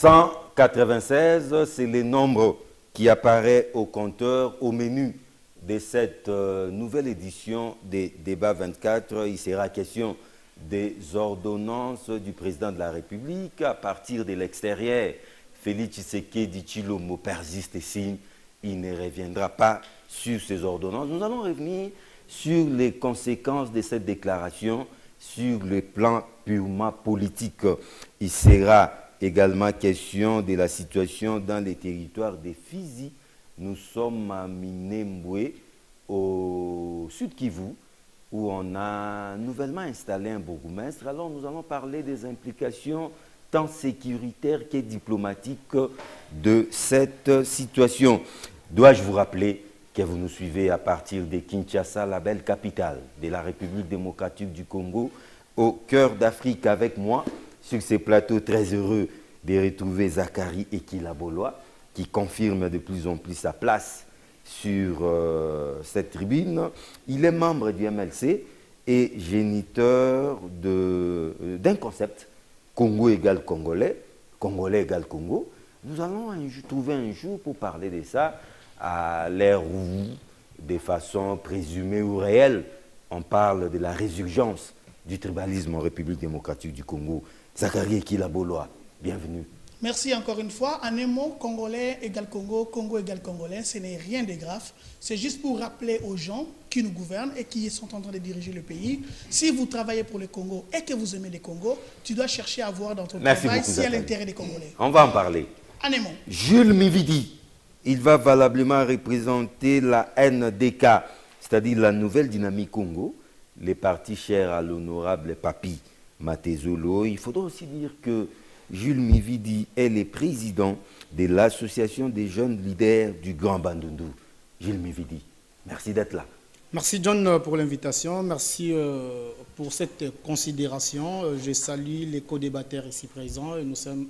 196, c'est le nombre qui apparaît au compteur, au menu de cette nouvelle édition des débats 24. Il sera question des ordonnances du président de la République. À partir de l'extérieur, Félix Tshisekedi Tshilombo persiste et signe. Il ne reviendra pas sur ces ordonnances. Nous allons revenir sur les conséquences de cette déclaration sur le plan purement politique. Il sera également question de la situation dans les territoires des Fizi. Nous sommes à Minembwe, au sud Kivu, où on a nouvellement installé un bourgmestre. Alors nous allons parler des implications tant sécuritaires que diplomatiques de cette situation. Dois-je vous rappeler que vous nous suivez à partir de Kinshasa, la belle capitale de la République démocratique du Congo, au cœur d'Afrique avec moi, sur ces plateaux très heureux de retrouver Zachary Ekilaboloa, qui confirme de plus en plus sa place sur cette tribune. Il est membre du MLC et géniteur d'un concept, Congo égale Congolais, Congolais égale Congo. Nous allons trouver un jour pour parler de ça, à l'ère où, de façon présumée ou réelle, on parle de la résurgence du tribalisme en République démocratique du Congo. Zachary Ekilaboloa, bienvenue. Merci encore une fois. En un mot, Congolais égale Congo, Congo égale Congolais, ce n'est rien de grave. C'est juste pour rappeler aux gens qui nous gouvernent et qui sont en train de diriger le pays, si vous travaillez pour le Congo et que vous aimez le Congo, tu dois chercher à voir dans ton travail s'il y a l'intérêt des Congolais. On va en parler. En un mot. Jules Mividi, il va valablement représenter la NDK, c'est-à-dire la nouvelle dynamique Congo, les partis chers à l'honorable Papi Matezolo. Il faudra aussi dire que Jules Mividi est le président de l'association des jeunes leaders du Grand Bandundu. Jules Mividi, merci d'être là. Merci John pour l'invitation, merci pour cette considération. Je salue les co-débatteurs ici présents et nous sommes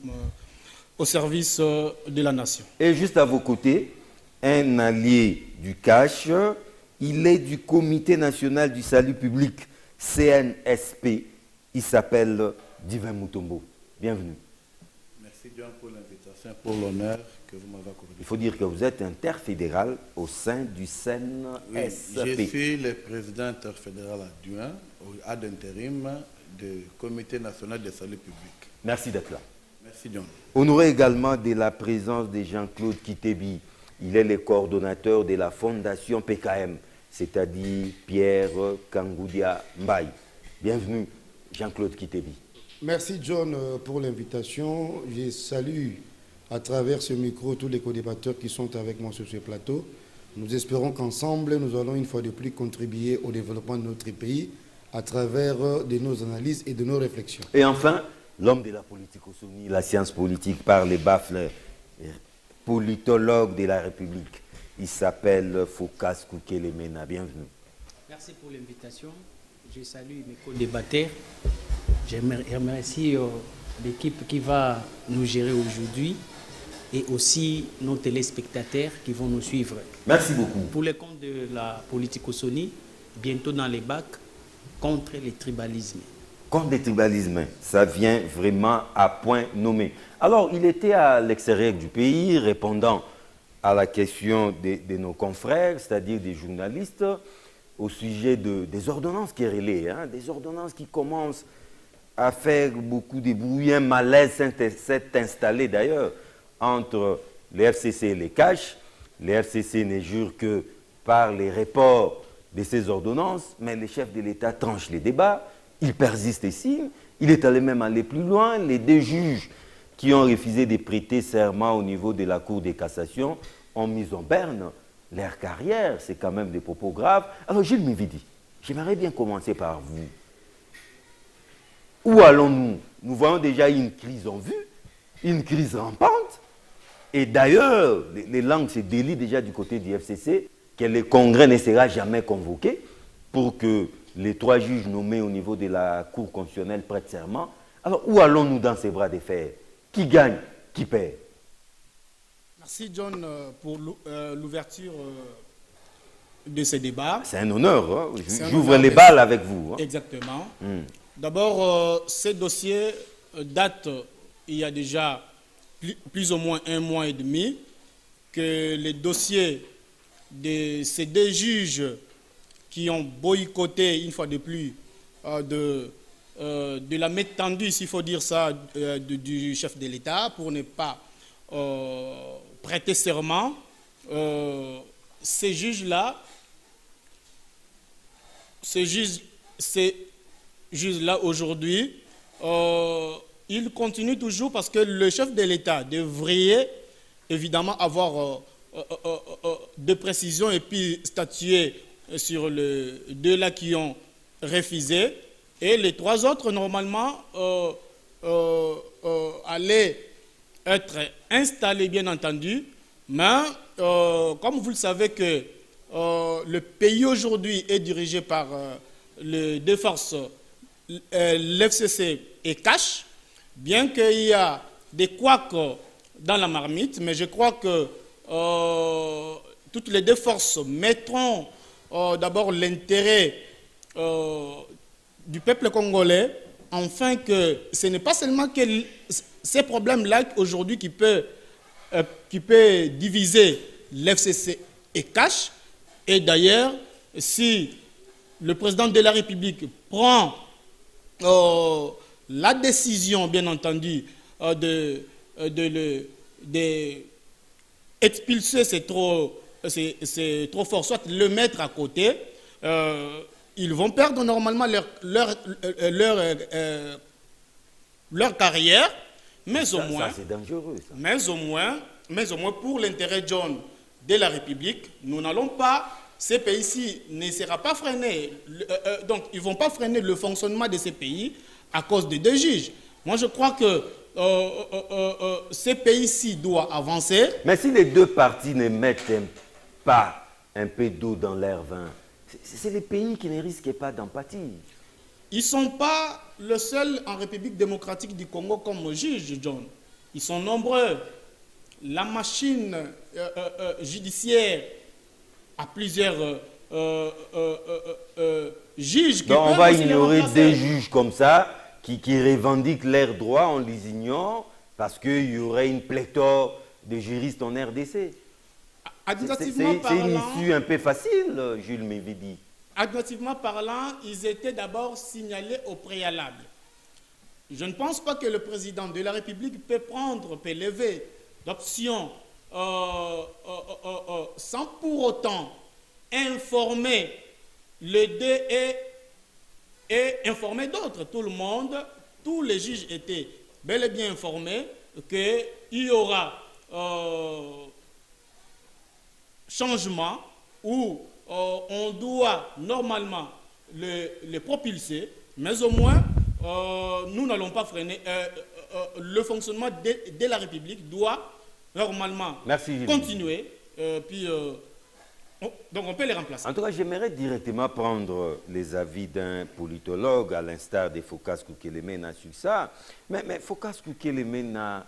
au service de la nation. Et juste à vos côtés, un allié du cash, il est du Comité national du salut public, CNSP, il s'appelle Divin Mutombo. Bienvenue. Merci John pour l'invitation, pour l'honneur que vous m'avez accordé. Il faut dire que vous êtes interfédéral au sein du CNSP. Oui, je suis le président interfédéral adjoint ad intérim du Comité national de salut public. Merci d'être là. Merci John. Honoré également de la présence de Jean-Claude Kitebi. Il est le coordonnateur de la fondation PKM, c'est-à-dire Pierre Kangoudia Mbaye. Bienvenue Jean-Claude Kitebi. Merci John pour l'invitation. Je salue à travers ce micro tous les co-débatteurs qui sont avec moi sur ce plateau. Nous espérons qu'ensemble, nous allons une fois de plus contribuer au développement de notre pays à travers de nos analyses et de nos réflexions. Et enfin, l'homme de la politique au Soni, la science politique par les baffles, politologue de la République. Il s'appelle Foukas Koukelemena. Bienvenue. Merci pour l'invitation. Je salue mes co-débatteurs. Je remercie l'équipe qui va nous gérer aujourd'hui et aussi nos téléspectateurs qui vont nous suivre. Merci beaucoup. Pour le compte de la politique au Soni, bientôt dans les bacs, contre les tribalismes. Contre les tribalismes, ça vient vraiment à point nommé. Alors, il était à l'extérieur du pays, répondant à la question de nos confrères, c'est-à-dire des journalistes, au sujet des ordonnances qui relaient, des ordonnances qui commencent à faire beaucoup de bruit. Un malaise s'est installé d'ailleurs entre les FCC et les CACH. Les FCC ne jurent que par les reports de ces ordonnances, mais les chefs de l'État tranchent les débats, ils persistent ici. Il est allé même aller plus loin. Les deux juges qui ont refusé de prêter serment au niveau de la Cour de cassation ont mis en berne leur carrière. C'est quand même des propos graves. Alors Jules Mividi, j'aimerais bien commencer par vous. Où allons-nous? Nous voyons déjà une crise en vue, une crise rampante. Et d'ailleurs, les langues se délient déjà du côté du FCC, que le Congrès ne sera jamais convoqué pour que les 3 juges nommés au niveau de la Cour constitutionnelle prêtent serment. Alors, où allons-nous dans ces bras de fer? Qui gagne? Qui perd? Merci John pour l'ouverture de ce débat. C'est un honneur. J'ouvre les balles avec vous. Exactement. D'abord, ce dossier date il y a déjà plus ou moins 1 mois et demi que les dossiers de ces 2 juges qui ont boycotté, une fois de plus, de la main tendue, s'il faut dire ça, du chef de l'État pour ne pas prêter serment, ces juges-là, aujourd'hui, ils continuent toujours parce que le chef de l'État devrait évidemment avoir de précisions et puis statuer sur les 2 là qui ont refusé. Et les 3 autres, normalement, allaient être installés, bien entendu. Mais, comme vous le savez que le pays aujourd'hui est dirigé par les 2 forces, l'FCC et CACH, bien qu'il y a des couacs dans la marmite, mais je crois que toutes les 2 forces mettront d'abord l'intérêt du peuple congolais, afin que ce n'est pas seulement que ces problèmes-là aujourd'hui qui peut diviser l'FCC et CACH. Et d'ailleurs, si le président de la République prend la décision, bien entendu, d'expulser, c'est trop fort, soit le mettre à côté, ils vont perdre normalement leur carrière, mais au moins, c'est dangereux, ça. Mais au moins, pour l'intérêt jaune de la République, nous n'allons pas, ces pays-ci ne sera pas freiné, donc ils ne vont pas freiner le fonctionnement de ces pays à cause de 2 juges. Moi, je crois que ces pays-ci doivent avancer. Mais si les 2 parties ne mettent pas un peu d'eau dans leur vin, c'est les pays qui ne risquent pas d'en pâtir. Ils ne sont pas le seul en République démocratique du Congo comme juge, John. Ils sont nombreux. La machine judiciaire a plusieurs juges qui Donc on peuvent va aussi les ignorer remplacer. 2 juges comme ça qui revendiquent leurs droits, on les ignore parce qu'il y aurait une pléthore de juristes en RDC. C'est une issue un peu facile, Jules Mévidi. Administrativement parlant, ils étaient d'abord signalés au préalable. Je ne pense pas que le président de la République peut lever d'options sans pour autant informer les 2 et informer d'autres. Tout le monde, tous les juges étaient bel et bien informés qu'il y aura changement où on doit normalement le propulser, mais au moins nous n'allons pas freiner. Le fonctionnement de la République doit normalement continuer, donc on peut les remplacer. En tout cas, j'aimerais directement prendre les avis d'un politologue, à l'instar de Phocas Kukelemena sur ça. Mais Phocas Kukelemena,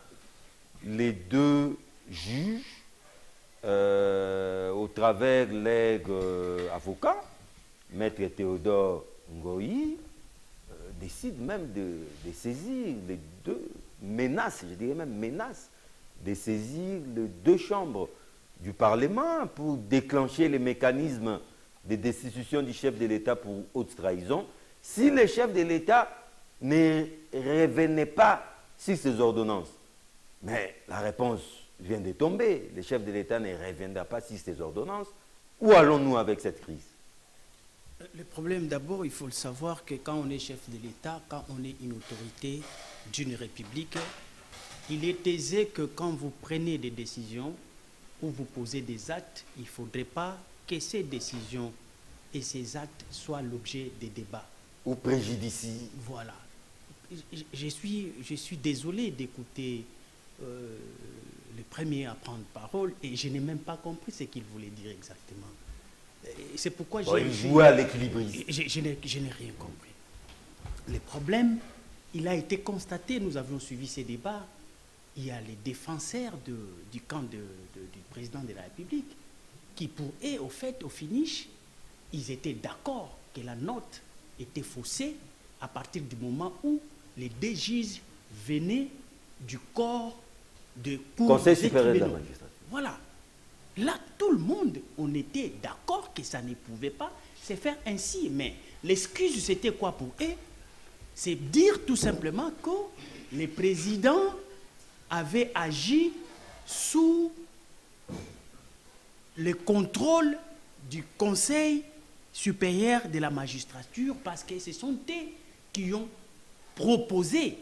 les 2 juges, au travers leurs avocats, Maître Théodore Ngoï, décide même de saisir les 2 menaces, je dirais même menaces, de saisir les 2 chambres du Parlement pour déclencher les mécanismes de destitution du chef de l'État pour haute trahison, si le chef de l'État ne revenait pas sur ces ordonnances. Mais la réponse vient de tomber. Le chef de l'État ne reviendra pas sur ces ordonnances. Où allons-nous avec cette crise? Le problème, d'abord, il faut le savoir que quand on est chef de l'État, quand on est une autorité d'une république, il est aisé que quand vous prenez des décisions ou vous posez des actes, il ne faudrait pas que ces décisions et ces actes soient l'objet des débats. Ou préjudicient. Voilà. Je suis désolé d'écouter le premier à prendre parole et je n'ai même pas compris ce qu'il voulait dire exactement. C'est pourquoi il jouait à l'équilibrisme. Je n'ai rien compris. Le problème, il a été constaté, nous avions suivi ces débats, il y a les défenseurs du camp du président de la République qui, pour eux, au fait, au finish, ils étaient d'accord que la note était faussée à partir du moment où les 2 juges venaient du corps de cours Conseil supérieur de la tribunaux. magistrature. Voilà. Là, tout le monde, on était d'accord que ça ne pouvait pas se faire ainsi. Mais l'excuse, c'était quoi pour eux? C'est dire tout simplement que les présidents avaient agi sous le contrôle du Conseil supérieur de la magistrature parce que ce sont eux qui ont proposé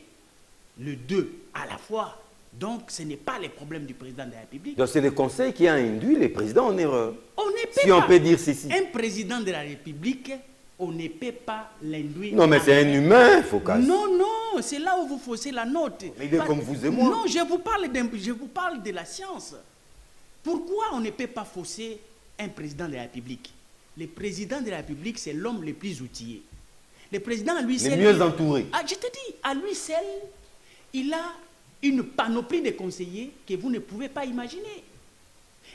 le deux à la fois. Donc, ce n'est pas le problème du président de la République. Donc c'est le Conseil qui a induit les présidents en erreur. On ne peut Si pas. on peut dire ceci. Un président de la République, on ne peut pas l'induire. Non, mais c'est un humain, Focas. Non, non, c'est là où vous faussez la note. Mais il est comme vous et moi. Non, je vous parle de la science. Pourquoi on ne peut pas fausser un président de la République? Le président de la République, c'est l'homme le plus outillé. Le président, à lui seul... Le mieux entouré. Ah, je te dis, à lui seul, il a une panoplie de conseillers que vous ne pouvez pas imaginer.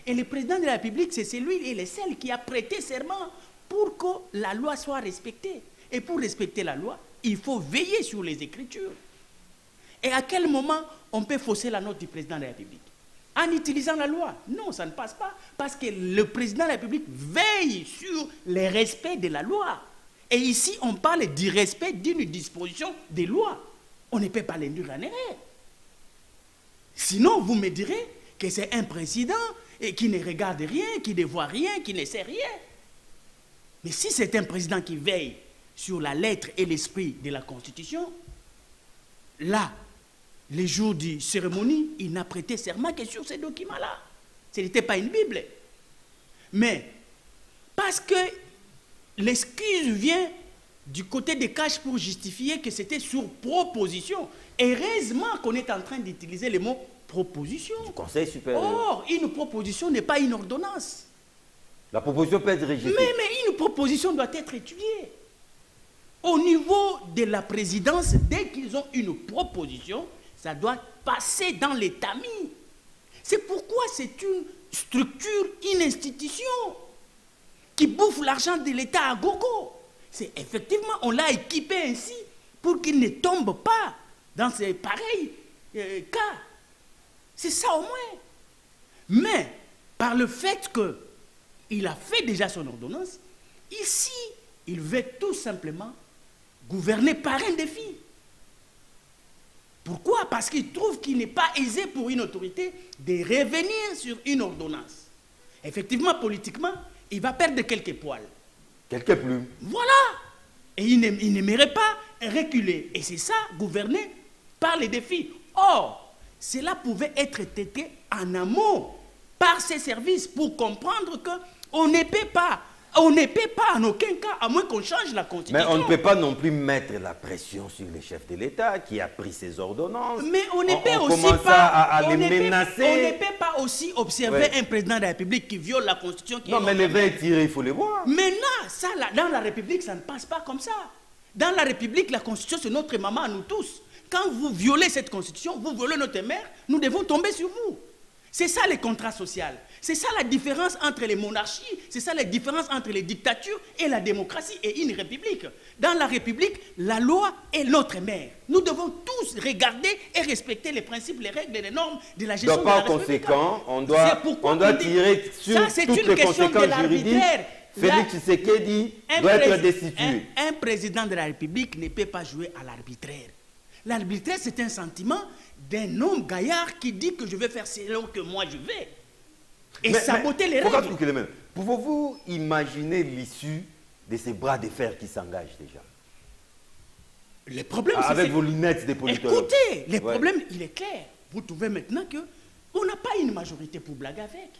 Et le président de la République, c'est celui et le seul qui a prêté serment pour que la loi soit respectée. Et pour respecter la loi, il faut veiller sur les Écritures. Et à quel moment on peut fausser la note du président de la République? En utilisant la loi? Non, ça ne passe pas. Parce que le président de la République veille sur le respect de la loi. Et ici, on parle du respect d'une disposition des lois. On ne peut pas l'induire en erreur. Sinon, vous me direz que c'est un président et qui ne regarde rien, qui ne voit rien, qui ne sait rien. Mais si c'est un président qui veille sur la lettre et l'esprit de la Constitution, là, les jours de cérémonie, il n'a prêté serment que sur ces documents-là. Ce n'était pas une Bible. Mais, parce que l'excuse vient du côté des caches pour justifier que c'était sur proposition. Heureusement qu'on est en train d'utiliser le mot proposition. Du Conseil supérieur. Or, une proposition n'est pas une ordonnance. La proposition peut être rejetée. Mais une proposition doit être étudiée. Au niveau de la présidence, dès qu'ils ont une proposition, ça doit passer dans les tamis. C'est pourquoi c'est une structure, une institution qui bouffe l'argent de l'État à gogo. C'est effectivement, on l'a équipé ainsi pour qu'il ne tombe pas dans ces pareils cas. C'est ça au moins. Mais, par le fait qu'il a fait déjà son ordonnance, ici, il veut tout simplement gouverner par un défi. Pourquoi? Parce qu'il trouve qu'il n'est pas aisé pour une autorité de revenir sur une ordonnance. Effectivement, politiquement, il va perdre quelques poils. Quelques plumes. Voilà. Et il n'aimerait pas reculer. Et c'est ça, gouverner par les défis. Or, cela pouvait être traité en amont par ces services pour comprendre qu'on ne peut pas en aucun cas, à moins qu'on change la Constitution. Mais on ne peut pas non plus mettre la pression sur le chef de l'État qui a pris ses ordonnances. Mais on ne peut aussi commence pas à les menacer. On ne peut pas aussi observer un président de la République qui viole la Constitution. Non, mais les vins tirés, il faut les voir. Maintenant, ça, là, dans la République, ça ne passe pas comme ça. Dans la République, la Constitution, c'est notre maman à nous tous. Quand vous violez cette Constitution, vous violez notre mère, nous devons tomber sur vous. C'est ça le contrat social. C'est ça la différence entre les monarchies, c'est ça la différence entre les dictatures et la démocratie et une république. Dans la république, la loi est notre mère. Nous devons tous regarder et respecter les principes, les règles et les normes de la gestion de la République. Par conséquent, on doit tirer sur toutes les conséquences juridiques. Félix Tshisekedi doit être destitué. Un président de la République ne peut pas jouer à l'arbitraire. L'arbitraire, c'est un sentiment d'un homme gaillard qui dit que je vais faire selon que moi je vais. Et saboter les règles. Pouvez-vous imaginer l'issue de ces bras de fer qui s'engagent déjà? Le problème, c'est avec vos lunettes des politologues. Écoutez, le problème, il est clair. Vous trouvez maintenant qu'on n'a pas une majorité pour blaguer avec.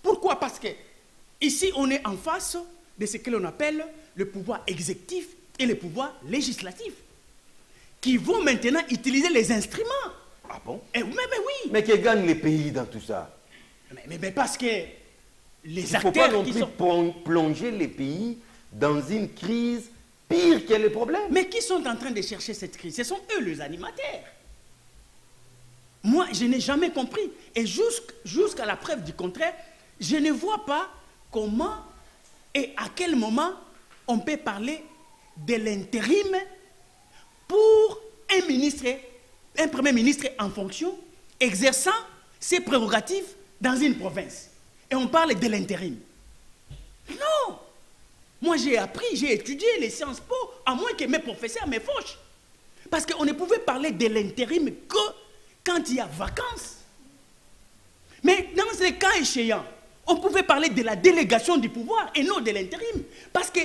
Pourquoi? Parce que ici, on est en face de ce que l'on appelle le pouvoir exécutif et le pouvoir législatif, qui vont maintenant utiliser les instruments. Ah bon? Mais oui. Mais qui gagnent les pays dans tout ça? Mais parce que les acteurs... Il ne faut pas non plus plonger les pays dans une crise pire que les problèmes. Mais qui sont en train de chercher cette crise? Ce sont eux les animateurs. Moi, je n'ai jamais compris. Et jusqu'à la preuve du contraire, je ne vois pas comment et à quel moment on peut parler de l'intérim pour un premier ministre en fonction exerçant ses prérogatives dans une province. Et on parle de l'intérim. Non. Moi, j'ai appris, j'ai étudié les Sciences Po, à moins que mes professeurs me fauchent. Parce qu'on ne pouvait parler de l'intérim que quand il y a vacances. Mais dans ces cas échéants, on pouvait parler de la délégation du pouvoir et non de l'intérim. Parce que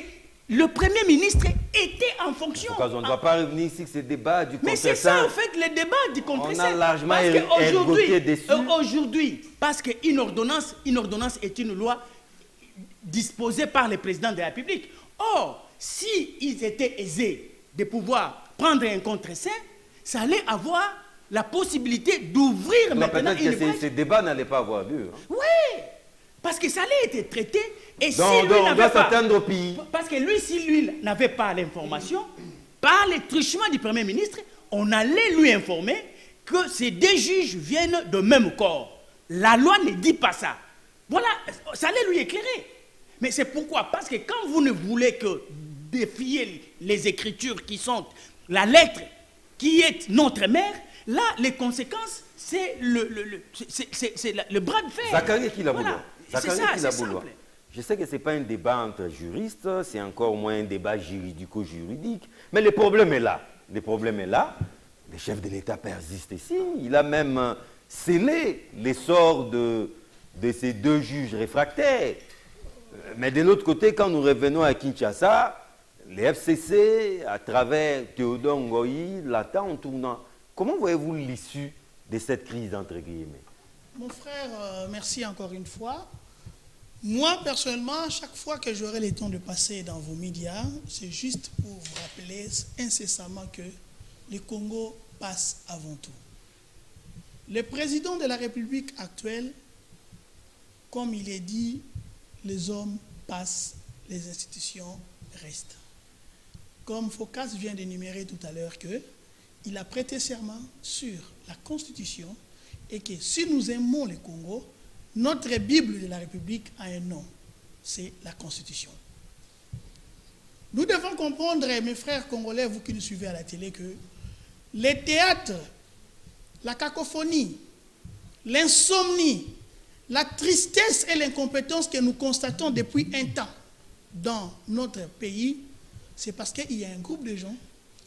le Premier ministre était en fonction. Pourquoi on ne doit pas revenir sur ces débats du contre-saint? Mais c'est ça, en fait, le débat du contre-saint. On a largement évoqué dessus. Aujourd'hui, parce qu'une ordonnance est une loi disposée par le président de la République. Or, s'ils étaient aisés de pouvoir prendre un contre-saint, ça allait avoir la possibilité d'ouvrir maintenant une brèche. Ces débats n'allaient pas avoir lieu. Hein. Oui, parce que ça allait être traité. Et donc, si lui on doit s'attendre au pays. Parce que lui, si lui n'avait pas l'information, par les truchements du Premier ministre, on allait lui informer que ces deux juges viennent de même corps. La loi ne dit pas ça. Voilà, ça allait lui éclairer. Mais c'est pourquoi? Parce que quand vous ne voulez que défier les écritures qui sont la lettre qui est notre mère, là, les conséquences, c'est le bras de fer. Zacharie qui l'a voulu. C'est ça, c'est simple. Je sais que ce n'est pas un débat entre juristes, c'est encore moins un débat juridico-juridique. Mais le problème est là. Le problème est là. Le chef de l'État persiste ici. Il a même scellé l'essor de ces deux juges réfractaires. Mais de l'autre côté, quand nous revenons à Kinshasa, les FCC, à travers Théodore Ngoï, l'attendent en tournant. Comment voyez-vous l'issue de cette crise, entre guillemets? Mon frère, merci encore une fois. Moi, personnellement, chaque fois que j'aurai le temps de passer dans vos médias, c'est juste pour vous rappeler incessamment que le Congo passe avant tout. Le président de la République actuelle, comme il est dit, les hommes passent, les institutions restent. Comme Focas vient d'énumérer tout à l'heure qu'il a prêté serment sur la Constitution et que si nous aimons le Congo, notre Bible de la République a un nom, c'est la Constitution. Nous devons comprendre, mes frères congolais, vous qui nous suivez à la télé, que les théâtres, la cacophonie, l'insomnie, la tristesse et l'incompétence que nous constatons depuis un temps dans notre pays, c'est parce qu'il y a un groupe de gens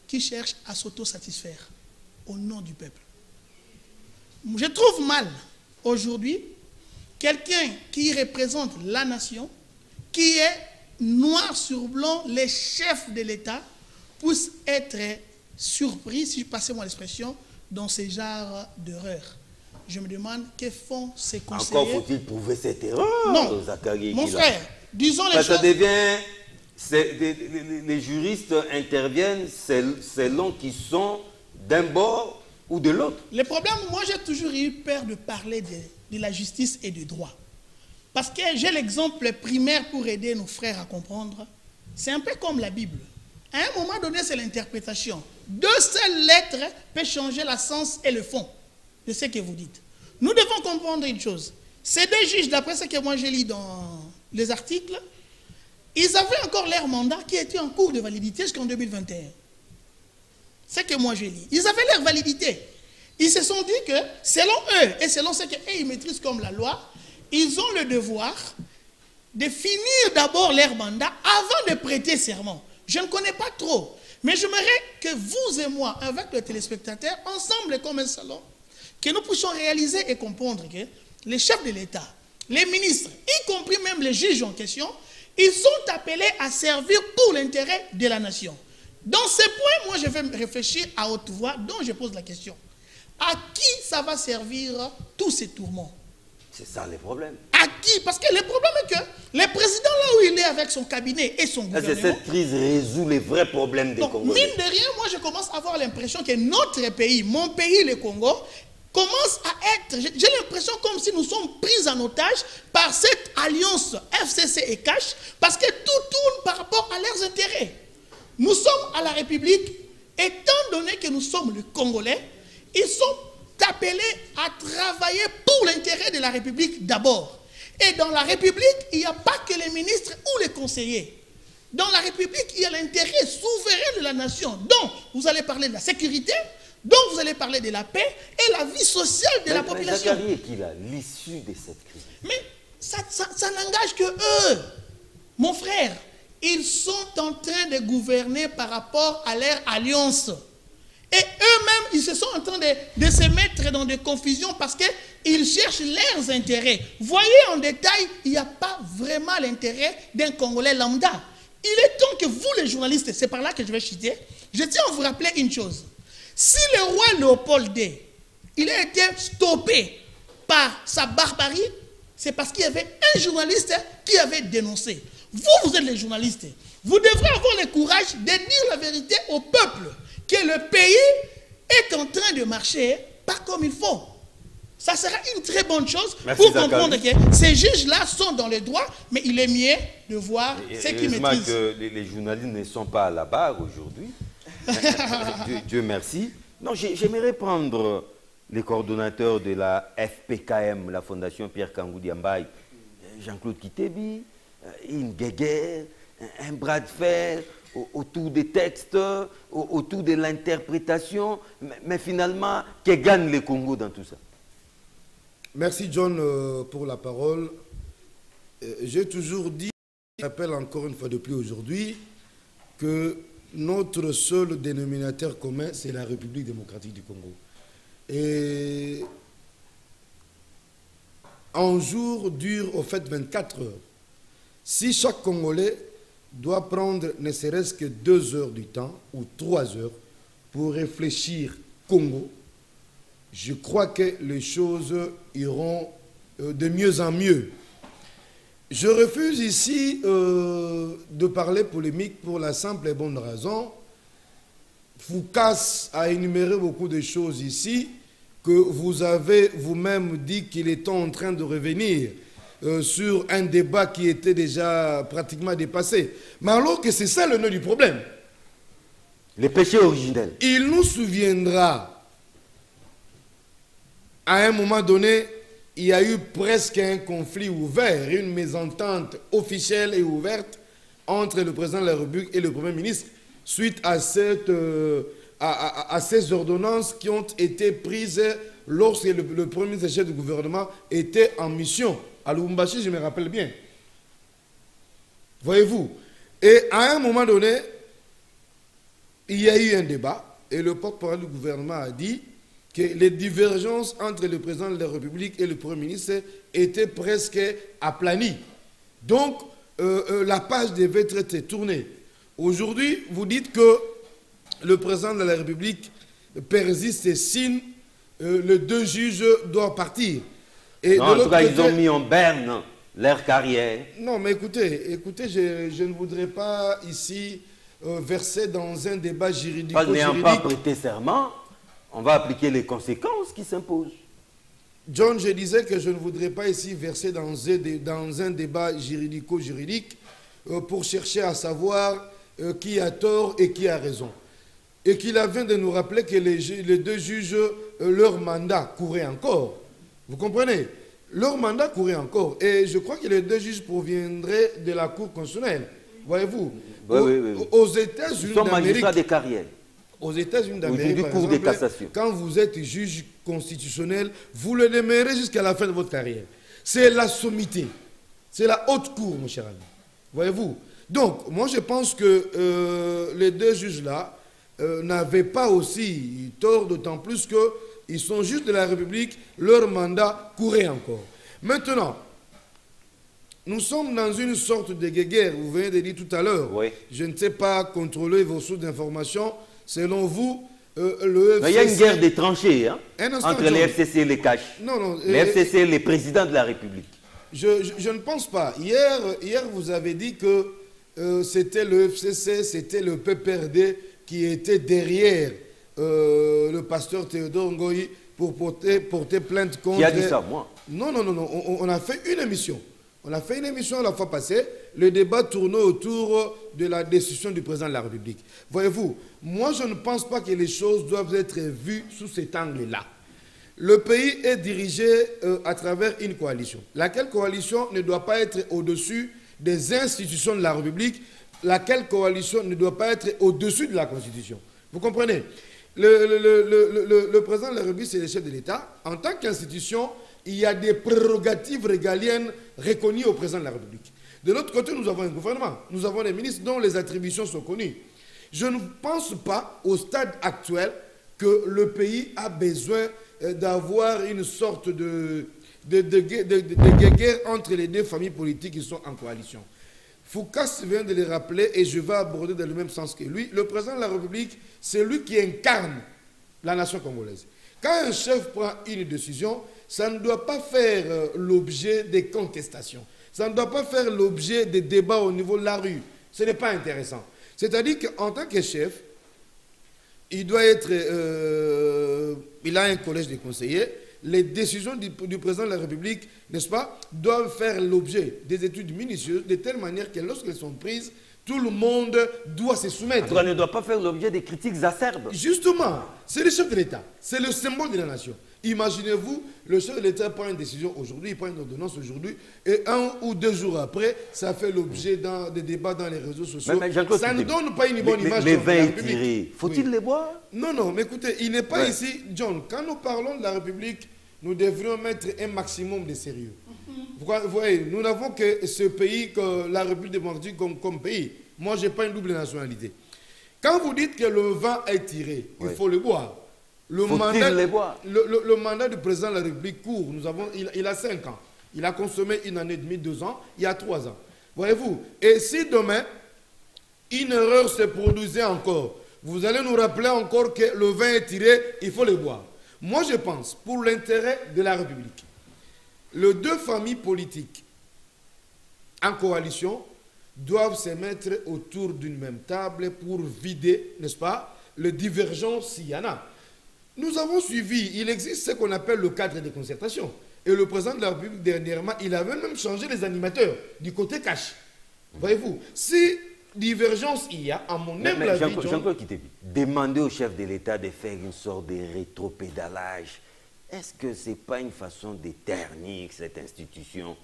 qui cherchent à s'autosatisfaire au nom du peuple. Je trouve mal aujourd'hui quelqu'un qui représente la nation, qui est noir sur blanc, les chefs de l'État, puissent être surpris, si passez-moi l'expression, dans ces genres d'erreurs. Je me demande que font ces conseillers. Encore faut-il prouver cette erreur? Non, Zacharie, mon frère, disons les choses. Ça devient... Les juristes interviennent selon qu'ils sont d'un bord ou de l'autre. Le problème, moi j'ai toujours eu peur de parler de la justice et du droit. Parce que j'ai l'exemple primaire pour aider nos frères à comprendre. C'est un peu comme la Bible. À un moment donné, c'est l'interprétation. Deux seules lettres peuvent changer le sens et le fond de ce que vous dites. Nous devons comprendre une chose. Ces deux juges, d'après ce que moi j'ai lu dans les articles, ils avaient encore leur mandat qui était en cours de validité jusqu'en 2021. C'est ce que moi j'ai lu. Ils avaient leur validité. Ils se sont dit que, selon eux, et selon ce qu'ils maîtrisent comme la loi, ils ont le devoir de finir d'abord leur mandat avant de prêter serment. Je ne connais pas trop, mais j'aimerais que vous et moi, avec les téléspectateurs, ensemble comme un salon, que nous puissions réaliser et comprendre que les chefs de l'État, les ministres, y compris même les juges en question, ils sont appelés à servir pour l'intérêt de la nation. Dans ce point, moi je vais réfléchir à haute voix, dont je pose la question. À qui ça va servir tous ces tourments? C'est ça le problème. À qui? Parce que le problème est que le président, là où il est avec son cabinet et son gouvernement... Cette crise résout les vrais problèmes des Congolais. Mine de rien, moi je commence à avoir l'impression que notre pays, mon pays, le Congo, commence à être... J'ai l'impression comme si nous sommes pris en otage par cette alliance FCC et CACH, parce que tout tourne par rapport à leurs intérêts. Nous sommes à la République, étant donné que nous sommes les Congolais, ils sont appelés à travailler pour l'intérêt de la République d'abord. Et dans la République, il n'y a pas que les ministres ou les conseillers. Dans la République, il y a l'intérêt souverain de la nation. Donc, vous allez parler de la sécurité, Donc vous allez parler de la paix et la vie sociale de la population. Zacharie est qu'il a l'issue de cette crise. Mais ça n'engage que eux. Mon frère, ils sont en train de gouverner par rapport à leur alliance. Et eux-mêmes, ils se sont en train de se mettre dans des confusions parce qu'ils cherchent leurs intérêts. Voyez en détail, il n'y a pas vraiment l'intérêt d'un Congolais lambda. Il est temps que vous, les journalistes, c'est par là que je vais chuter, je tiens à vous rappeler une chose. Si le roi Léopold II, il a été stoppé par sa barbarie, c'est parce qu'il y avait un journaliste qui avait dénoncé. Vous êtes les journalistes. Vous devrez avoir le courage de dire la vérité au peuple que le pays est en train de marcher pas comme il faut. Ça sera une très bonne chose. Merci, pour Zacharie. comprendre que ces juges-là sont dans le droit, mais il est mieux de voir ce qu'ils maîtrisent. Que les journalistes ne sont pas à la barre aujourd'hui. Dieu merci. Non, j'aimerais prendre les coordonnateurs de la FPKM, la Fondation Pierre Kangou Diambaye, Jean-Claude Kitebi, une guéguerre, un bras de fer autour des textes, autour de l'interprétation, mais finalement, que gagne le Congo dans tout ça? Merci John pour la parole. J'ai toujours dit, je rappelle encore une fois de plus aujourd'hui, que notre seul dénominateur commun, c'est la République démocratique du Congo. Et un jour dure au fait 24 heures. Si chaque Congolais doit prendre ne serait-ce que 2 heures du temps ou 3 heures pour réfléchir Congo, je crois que les choses iront de mieux en mieux. Je refuse ici de parler polémique pour la simple et bonne raison. Foucasse a énuméré beaucoup de choses ici que vous avez vous-même dit qu'il est en train de revenir sur un débat qui était déjà pratiquement dépassé. Mais alors que c'est ça le nœud du problème. Les péchés originels. Il nous souviendra, à un moment donné, il y a eu presque un conflit ouvert, une mésentente officielle et ouverte entre le président de la République et le Premier ministre suite à ces ordonnances qui ont été prises lorsque le Premier ministre chef du gouvernement était en mission à Lubumbashi, je me rappelle bien. Voyez-vous. Et à un moment donné, il y a eu un débat et le porte-parole du gouvernement a dit que les divergences entre le président de la République et le Premier ministre étaient presque aplanies. Donc, la page devait être tournée. Aujourd'hui, vous dites que le président de la République persiste et signe, les 2 juges doivent partir. Et non, en tout cas, ils ont mis en berne leur carrière. Non, mais écoutez, je ne voudrais pas ici verser dans un débat juridico-juridique. N'ayant pas prêté serment, on va appliquer les conséquences qui s'imposent. John, je disais que je ne voudrais pas ici verser dans un débat juridico-juridique pour chercher à savoir qui a tort et qui a raison. Et qu'il vient de nous rappeler que les 2 juges, leur mandat courait encore. Vous comprenez? Leur mandat courait encore. Et je crois que les 2 juges proviendraient de la Cour constitutionnelle. Voyez-vous? Oui. Aux États-Unis d'Amérique. Ils sont magistrats des carrières. Aux États-Unis d'Amérique, du cours de cassation. quand vous êtes juge constitutionnel, vous le demeurez jusqu'à la fin de votre carrière. C'est la sommité. C'est la haute cour, mon cher ami. Voyez-vous? Donc, moi, je pense que les 2 juges-là n'avaient pas aussi tort, d'autant plus qu'ils sont juges de la République, leur mandat courait encore. Maintenant, nous sommes dans une sorte de guerre, vous venez de dire tout à l'heure. Oui. Je ne sais pas contrôler vos sources d'information. Selon vous, le FCC... Il y a une guerre des tranchées entre les FCC et les caches. Non, les FCC et les présidents de la République. Je ne pense pas. Hier, vous avez dit que c'était le FCC, c'était le PPRD qui était derrière le pasteur Théodore Ngoï pour porter plainte contre... Qui a dit ça, moi? Non. On a fait une émission. On a fait une émission la fois passée. Le débat tournait autour de la décision du président de la République. Voyez-vous, moi je ne pense pas que les choses doivent être vues sous cet angle-là. Le pays est dirigé à travers une coalition. Laquelle coalition ne doit pas être au-dessus des institutions de la République. Laquelle coalition ne doit pas être au-dessus de la Constitution. Vous comprenez? Le président de la République, c'est le chef de l'État. En tant qu'institution, il y a des prérogatives régaliennes reconnues au président de la République. De l'autre côté, nous avons un gouvernement. Nous avons des ministres dont les attributions sont connues. Je ne pense pas, au stade actuel, que le pays a besoin d'avoir une sorte de guerre entre les deux familles politiques qui sont en coalition. Foucault vient de le rappeler et je vais aborder dans le même sens que lui. Le président de la République, c'est lui qui incarne la nation congolaise. Quand un chef prend une décision, ça ne doit pas faire l'objet des contestations. Ça ne doit pas faire l'objet des débats au niveau de la rue. Ce n'est pas intéressant. C'est-à-dire qu'en tant que chef, il doit être... il a un collège de conseillers. Les décisions du président de la République, n'est-ce pas, doivent faire l'objet des études minutieuses, de telle manière que lorsqu'elles sont prises, tout le monde doit se soumettre. Ça ne doit pas faire l'objet des critiques acerbes. Justement, c'est le chef de l'État, c'est le symbole de la nation. Imaginez-vous, le chef de l'État prend une décision aujourd'hui, il prend une ordonnance aujourd'hui, et 1 ou 2 jours après, ça fait l'objet des débats dans les réseaux sociaux. Mais ça ne donne pas une bonne image de les la vins République. tirés, faut-il les boire? Non, non, mais écoutez, il n'est pas ici, John, quand nous parlons de la République, nous devrions mettre un maximum de sérieux. Vous voyez, nous n'avons que ce pays, que la République démocratique comme pays. Moi, je n'ai pas une double nationalité. Quand vous dites que le vin est tiré, il faut le boire. Le mandat du président de la République court. Il a 5 ans. Il a consommé 1 année et demie, 2 ans. Il y a 3 ans. Voyez-vous? Et si demain, une erreur se produisait encore, vous allez nous rappeler encore que le vin est tiré, il faut le boire. Moi, je pense, pour l'intérêt de la République, les 2 familles politiques en coalition doivent se mettre autour d'une même table pour vider, n'est-ce pas, les divergences s'il y en a. Nous avons suivi, il existe ce qu'on appelle le cadre de concertation. Et le président de la République, dernièrement, il avait même changé les animateurs du côté cash. Voyez-vous, si divergence il y a, à mon humble avis, Jean-Claude Kitebi, demander au chef de l'État de faire une sorte de rétropédalage, est-ce que ce n'est pas une façon de ternir cette institution,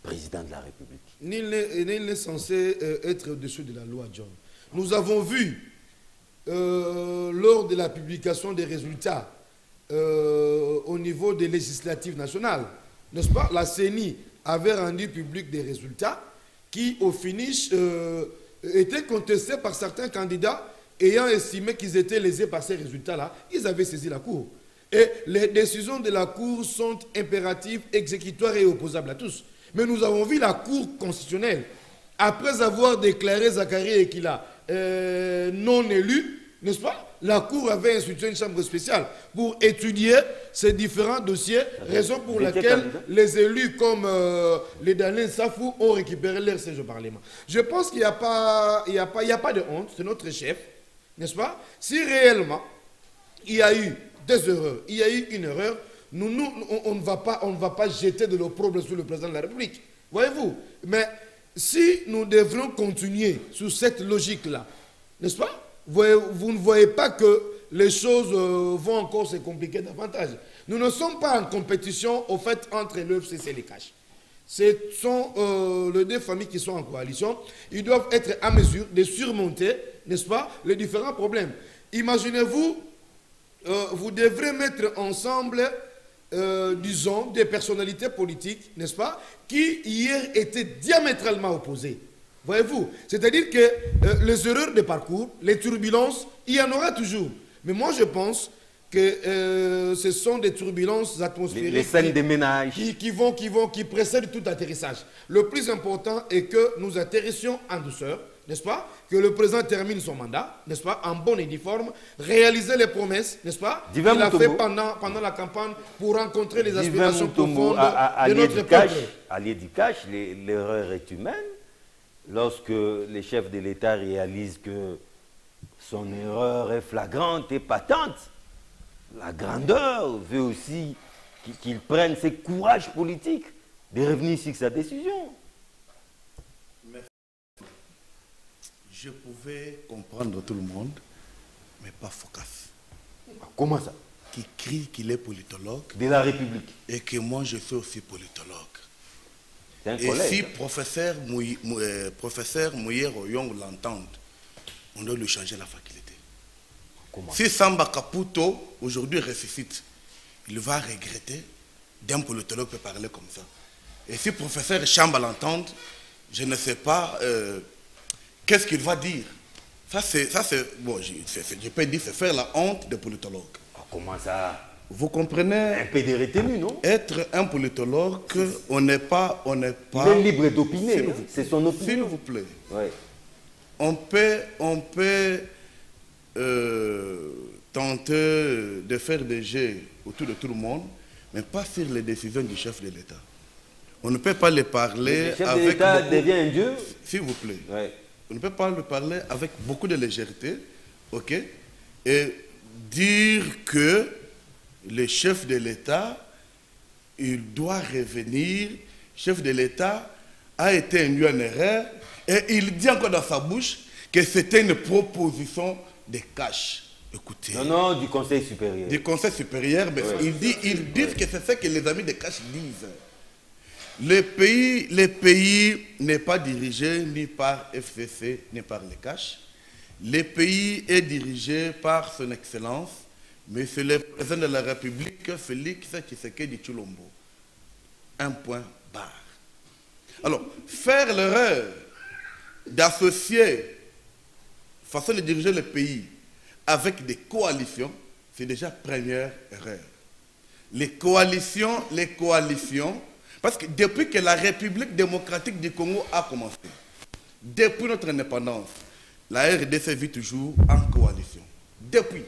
président de la République? Nul n'est censé être au-dessus de la loi, John. Nous avons vu, lors de la publication des résultats au niveau des législatives nationales, n'est-ce pas, la CENI avait rendu public des résultats qui, au finish, étaient contestés par certains candidats ayant estimé qu'ils étaient lésés par ces résultats-là. Ils avaient saisi la Cour. Et les décisions de la Cour sont impératives, exécutoires et opposables à tous. Mais nous avons vu la Cour constitutionnelle, après avoir déclaré Zacharie Ekila non élu, n'est-ce pas? La Cour avait institué une chambre spéciale pour étudier ces différents dossiers, raison pour laquelle les élus comme les Daniel Safou ont récupéré leur siège au Parlement. Je pense qu'il n'y a pas de honte, c'est notre chef, n'est-ce pas? Si réellement il y a eu des erreurs, il y a eu une erreur, on ne va pas jeter de l'opprobre sur le président de la République. Voyez-vous? Mais si nous devrions continuer sur cette logique-là, n'est-ce pas? Vous ne voyez pas que les choses vont encore se compliquer davantage. Nous ne sommes pas en compétition, au fait, entre l'UFCC et les CACH. Ce sont les 2 familles qui sont en coalition. Ils doivent être à mesure de surmonter, n'est-ce pas, les différents problèmes. Imaginez-vous, vous devrez mettre ensemble, disons, des personnalités politiques, n'est-ce pas, qui hier étaient diamétralement opposées. Voyez-vous, c'est-à-dire que les erreurs de parcours, les turbulences, il y en aura toujours. Mais moi, je pense que ce sont des turbulences atmosphériques. Les scènes de ménage. Qui précèdent tout atterrissage. Le plus important est que nous atterrissions en douceur, n'est-ce pas? Que le président termine son mandat, n'est-ce pas? En bonne et due forme, réaliser les promesses, n'est-ce pas? Qu'il a fait pendant la campagne pour rencontrer les aspirations profondes de notre peuple. À l'Édicache, l'erreur est humaine. Lorsque le chef de l'État réalise que son erreur est flagrante et patente, la grandeur veut aussi qu'il prenne ce courage politique de revenir sur sa décision. Je pouvais comprendre tout le monde, mais pas Foucault. Comment ça? Qui crie qu'il est politologue. De la République. Et que moi, je suis aussi politologue. C'est un et collègue. Si professeur Mouyer Oyong l'entendent, on doit lui changer la faculté. Comment? Si Samba Kaputo, aujourd'hui, ressuscite, il va regretter d'un politologue peut parler comme ça. Et si le professeur Chamba l'entend, je ne sais pas qu'est-ce qu'il va dire. Ça, c'est bon, je peux dire, c'est faire la honte des politologues. Comment ça? Vous comprenez? Un peu de retenue, non? Être un politologue, on n'est pas... Il est libre d'opiner, hein? C'est son opinion. S'il vous plaît. Ouais. On peut tenter de faire des jeux autour de tout le monde, mais pas sur les décisions du chef de l'État. On ne peut pas les parler Le chef avec de l'État beaucoup... devient un dieu? S'il vous plaît. Ouais. On ne peut pas le parler avec beaucoup de légèreté, ok? Et dire que le chef de l'État, il doit revenir, le chef de l'État a été induit en erreur, et il dit encore dans sa bouche que c'était une proposition de cash. Écoutez. Non, du Conseil supérieur. Du Conseil supérieur, mais Ouais. ils disent que c'est ce que les amis de cash disent. Le pays n'est pas dirigé ni par FCC ni par les cash. Le pays est dirigé par son Excellence, Monsieur le Président de la République, Félix Tshisekedi Tshilombo. Un point barre. Alors, faire l'erreur d'associer façon de diriger le pays avec des coalitions, c'est déjà première erreur. Les coalitions, parce que depuis que la République démocratique du Congo a commencé, depuis notre indépendance, la RDC vit toujours en coalition. Depuis,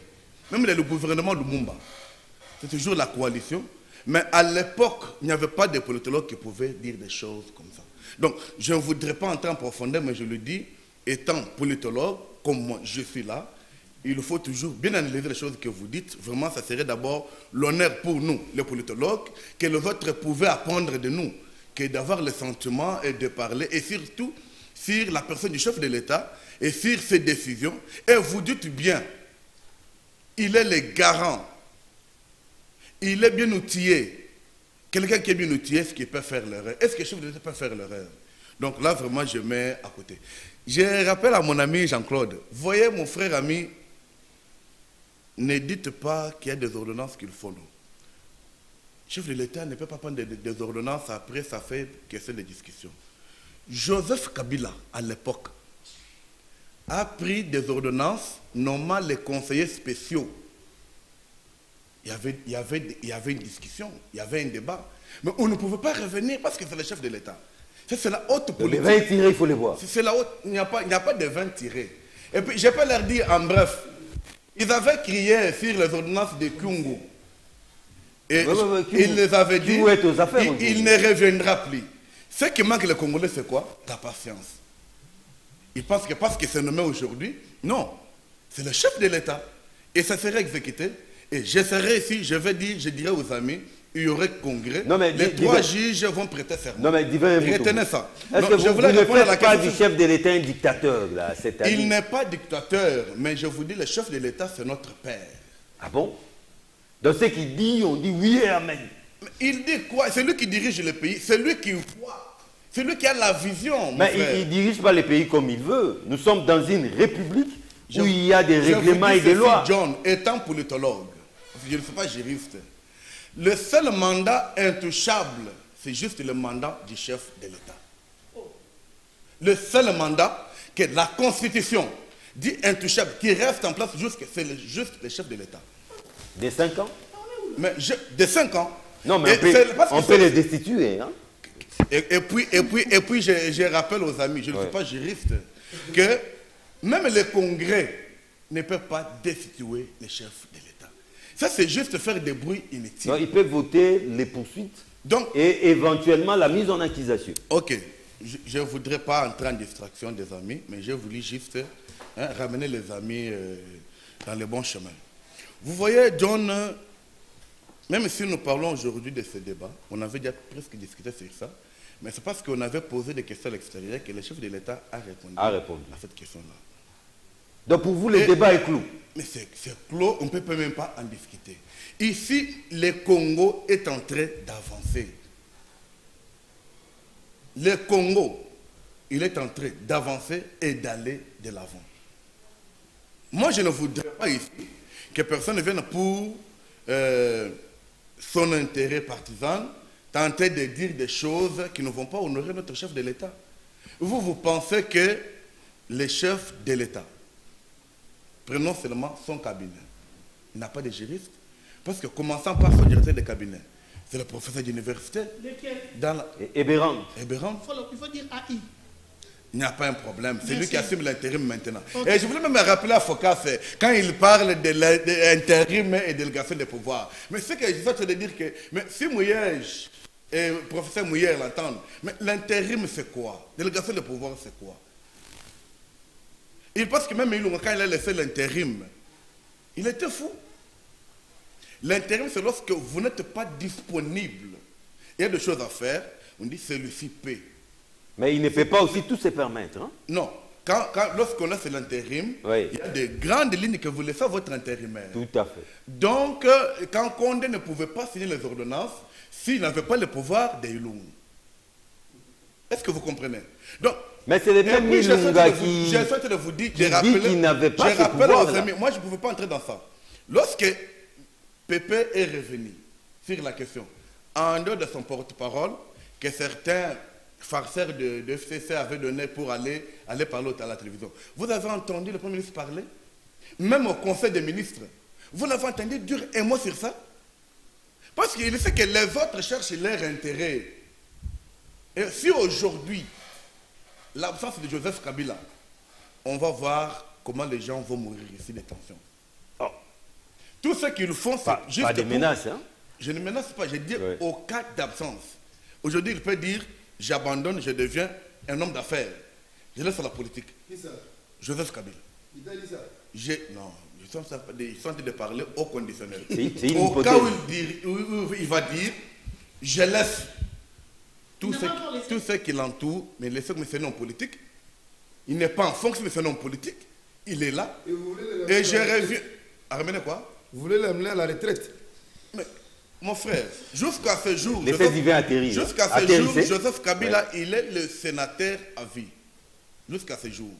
même le gouvernement de Lumumba, c'est toujours la coalition, mais à l'époque, il n'y avait pas de politologues qui pouvaient dire des choses comme ça. Donc, je ne voudrais pas entrer en profondeur, mais je le dis, étant politologue, comme moi, je suis là, il faut toujours bien analyser les choses que vous dites. Vraiment, ça serait d'abord l'honneur pour nous, les politologues, que les autres pouvaient apprendre de nous, que d'avoir le sentiment et de parler, et surtout sur la personne du chef de l'État et sur ses décisions. Et vous dites bien, il est le garant, il est bien outillé. Quelqu'un qui est bien outillé, est-ce qu'il peut faire l'erreur? Est-ce que le chef de l'État peut faire l'erreur? Donc là, vraiment, je mets à côté. Je rappelle à mon ami Jean-Claude, voyez mon frère ami, ne dites pas qu'il y a des ordonnances qu'il faut. Le chef de l'État ne peut pas prendre des ordonnances après, ça fait question de discussion. Joseph Kabila, à l'époque, a pris des ordonnances nommant les conseillers spéciaux. Il y avait une discussion, il y avait un débat. Mais on ne pouvait pas revenir parce que c'est le chef de l'État. C'est la haute politique. Les 20 tirés, il faut les voir. C'est la haute, il n'y a pas de 20 tirés. Et puis, je peux leur dire en bref, ils avaient crié sur les ordonnances de Kungu. Et ils les avaient dit, il ne reviendra plus. Ce qui manque les Congolais, c'est quoi? La patience. Ils pensent que parce que c'est nommé aujourd'hui, non. C'est le chef de l'État. Et ça serait exécuté. Et je serai ici, je dirais aux amis, il y aurait congrès. Non, mais les trois juges vont prêter serment. Non, mais retenez ça. Est-ce que vous ne faites pas du chef de l'État un dictateur, là, cette année? Il n'est pas dictateur, mais je vous dis, le chef de l'État, c'est notre père. Ah bon? Dans ce qu'il dit, on dit oui et amen. Mais il dit quoi? C'est lui qui dirige le pays, c'est lui qui voit. C'est lui qui a la vision. Mais il ne dirige pas le pays comme il veut. Nous sommes dans une république où il y a des règlements et des lois. John, étant politologue, je ne suis pas juriste. Le seul mandat intouchable, c'est juste le mandat du chef de l'État. Le seul mandat que la Constitution dit intouchable, qui reste en place, c'est juste le chef de l'État. De 5 ans? Mais de 5 ans. Non, mais on peut les destituer. Hein? Et puis je rappelle aux amis, je ne suis pas juriste, que même le Congrès ne peut pas destituer le chef de l'État. Ça, c'est juste faire des bruits inutiles. Non, ils peuvent voter les poursuites et éventuellement la mise en accusation. Ok. Je ne voudrais pas entrer en distraction des amis, mais je voulais juste ramener les amis dans le bon chemin. Vous voyez, John, même si nous parlons aujourd'hui de ce débat, on avait déjà presque discuté sur ça, mais c'est parce qu'on avait posé des questions à l'extérieur que le chef de l'État a répondu à cette question-là. Donc pour vous, le débat est clos? Mais c'est clos, on ne peut même pas en discuter. Ici, le Congo est en train d'avancer. Le Congo, il est en train d'avancer et d'aller de l'avant. Moi, je ne voudrais pas ici que personne ne vienne pour son intérêt partisan tenter de dire des choses qui ne vont pas honorer notre chef de l'État. Vous pensez que le chef de l'État, prenons seulement son cabinet, il n'a pas de juriste, parce que commençant par son directeur de cabinet, c'est le professeur d'université. Lequel? Hébérand. Il faut dire AI. Il n'y a pas un problème. C'est lui Merci. qui assume l'intérim maintenant. Okay. Et je voulais même me rappeler à Focas, quand il parle de l'intérim et de délégation des pouvoirs. Mais ce que je suis en train de dire que, mais si Mouyège et le professeur Mouyère l'entendent, mais l'intérim c'est quoi? Délégation des pouvoirs c'est quoi? Il pense que même quand il a laissé l'intérim, il était fou. L'intérim c'est lorsque vous n'êtes pas disponible. Il y a des choses à faire, on dit celui-ci paie. Mais il ne peut pas aussi tout se permettre. Hein? Non. Lorsqu'on a fait l'intérim, Oui. il y a des grandes lignes que vous laissez à votre intérimaire. Tout à fait. Donc, quand Condé ne pouvait pas signer les ordonnances, s'il n'avait pas le pouvoir des Ilungu. Est-ce que vous comprenez? Donc, mais c'est le même Ilunga qui j'ai souhaité de vous dire, dit qu'il n'avait pas ce pouvoir. Moi, je ne pouvais pas entrer dans ça. Lorsque Pépé est revenu sur la question, en dehors de son porte-parole, que certains farceurs de FCC avaient donné pour aller parler à la télévision. Vous avez entendu le Premier ministre parler? Même au Conseil des ministres. Vous l'avez entendu dire un mot sur ça? Parce qu'il sait que les autres cherchent leur intérêt. Et si aujourd'hui, l'absence de Joseph Kabila, on va voir comment les gens vont mourir ici des tensions. Oh. Tout ce qu'ils font, c'est juste pas des menaces, hein? Je ne menace pas, je dis oui. au cas d'absence. Aujourd'hui, il peut dire, j'abandonne, je deviens un homme d'affaires. Je laisse la politique. Qui ça? Joseph Kabila. Il t'a dit ça? Non, ils sont en train de parler au conditionnel. Au cas où il va dire, je laisse tout ce qui l'entoure, mais laissez que c'est un homme politique. Il n'est pas en fonction, mais c'est un homme politique. Il est là. Et je reviens. À ramener quoi? Vous voulez l'amener à la retraite? Mais, mon frère, jusqu'à ce jour, Joseph Kabila, ouais. Il est le sénateur à vie. Jusqu'à ce jour.